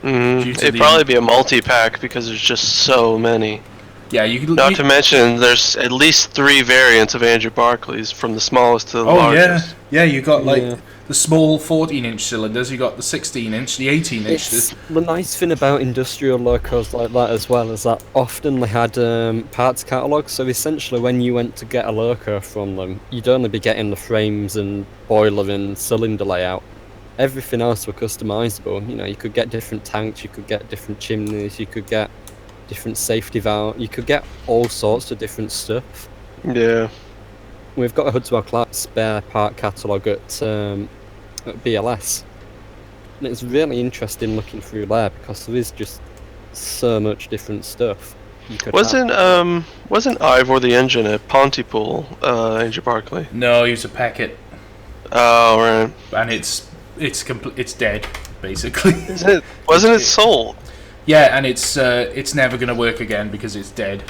Mm-hmm. Due to It'd probably be a multi-pack because there's just so many. Yeah, you could. Not to mention, there's at least 3 variants of Andrew Barkley's, from the smallest to the Oh largest. yeah, you got like Yeah. the small 14-inch cylinders. You got the 16-inch, the 18-inch. It's the nice thing about industrial locos like that as well is that often they had parts catalogues, so essentially when you went to get a loco from them, you'd only be getting the frames and boiler and cylinder layout. Everything else were customizable. You know, you could get different tanks, you could get different chimneys, you could get different safety valve, you could get all sorts of different stuff. Yeah. We've got a Hood to our Clark spare part catalogue at BLS. And it's really interesting looking through there because there is just so much different stuff. You could Wasn't Ivor the engine at Pontypool, Andrew Barkley? No, he was a packet, Oh, right. and it's dead basically. Wasn't it sold? Yeah, and it's never gonna work again because it's dead.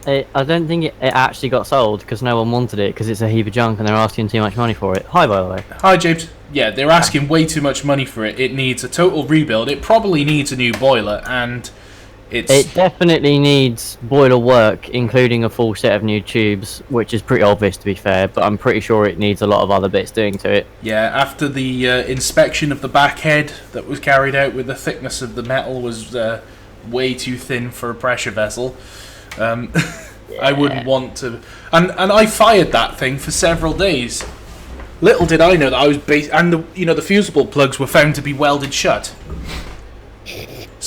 I don't think it actually got sold because no one wanted it because it's a heap of junk and they're asking too much money for it. Hi, by the way. Hi, James. Yeah, they're asking way too much money for it. It needs a total rebuild. It probably needs a new boiler, and It definitely needs boiler work, including a full set of new tubes, which is pretty obvious to be fair, but I'm pretty sure it needs a lot of other bits doing to it. Yeah, after the inspection of the back head that was carried out, with the thickness of the metal was way too thin for a pressure vessel. I wouldn't want to, and I fired that thing for several days. Little did I know that I was and the fusible plugs were found to be welded shut.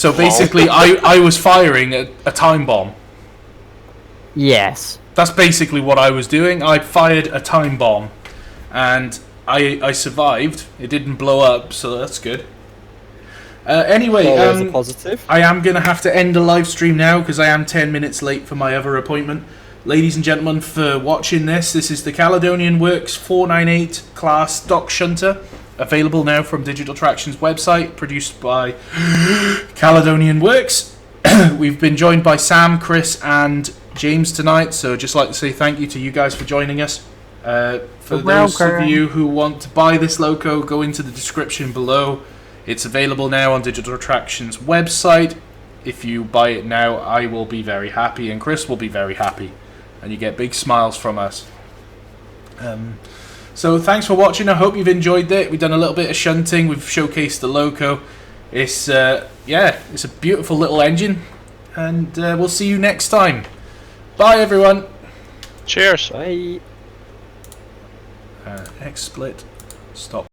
So basically, I was firing a time bomb. Yes. That's basically what I was doing. I fired a time bomb, and I survived. It didn't blow up, so that's good. Anyway, Always a positive. I am going to have to end the live stream now because I am 10 minutes late for my other appointment. Ladies and gentlemen, for watching this, this is the Caledonian Works 498 class Dock Shunter, available now from Digital Traction's website, produced by Caledonian Works. We've been joined by Sam, Chris, and James tonight, so just like to say thank you to you guys for joining us. For those of you who want to buy this loco, go into the description below. It's available now on Digital Traction's website. If you buy it now, I will be very happy, and Chris will be very happy, and you get big smiles from us. So thanks for watching. I hope you've enjoyed it. We've done a little bit of shunting. We've showcased the loco. It's it's a beautiful little engine, and we'll see you next time. Bye, everyone. Cheers. Bye. XSplit. Stop.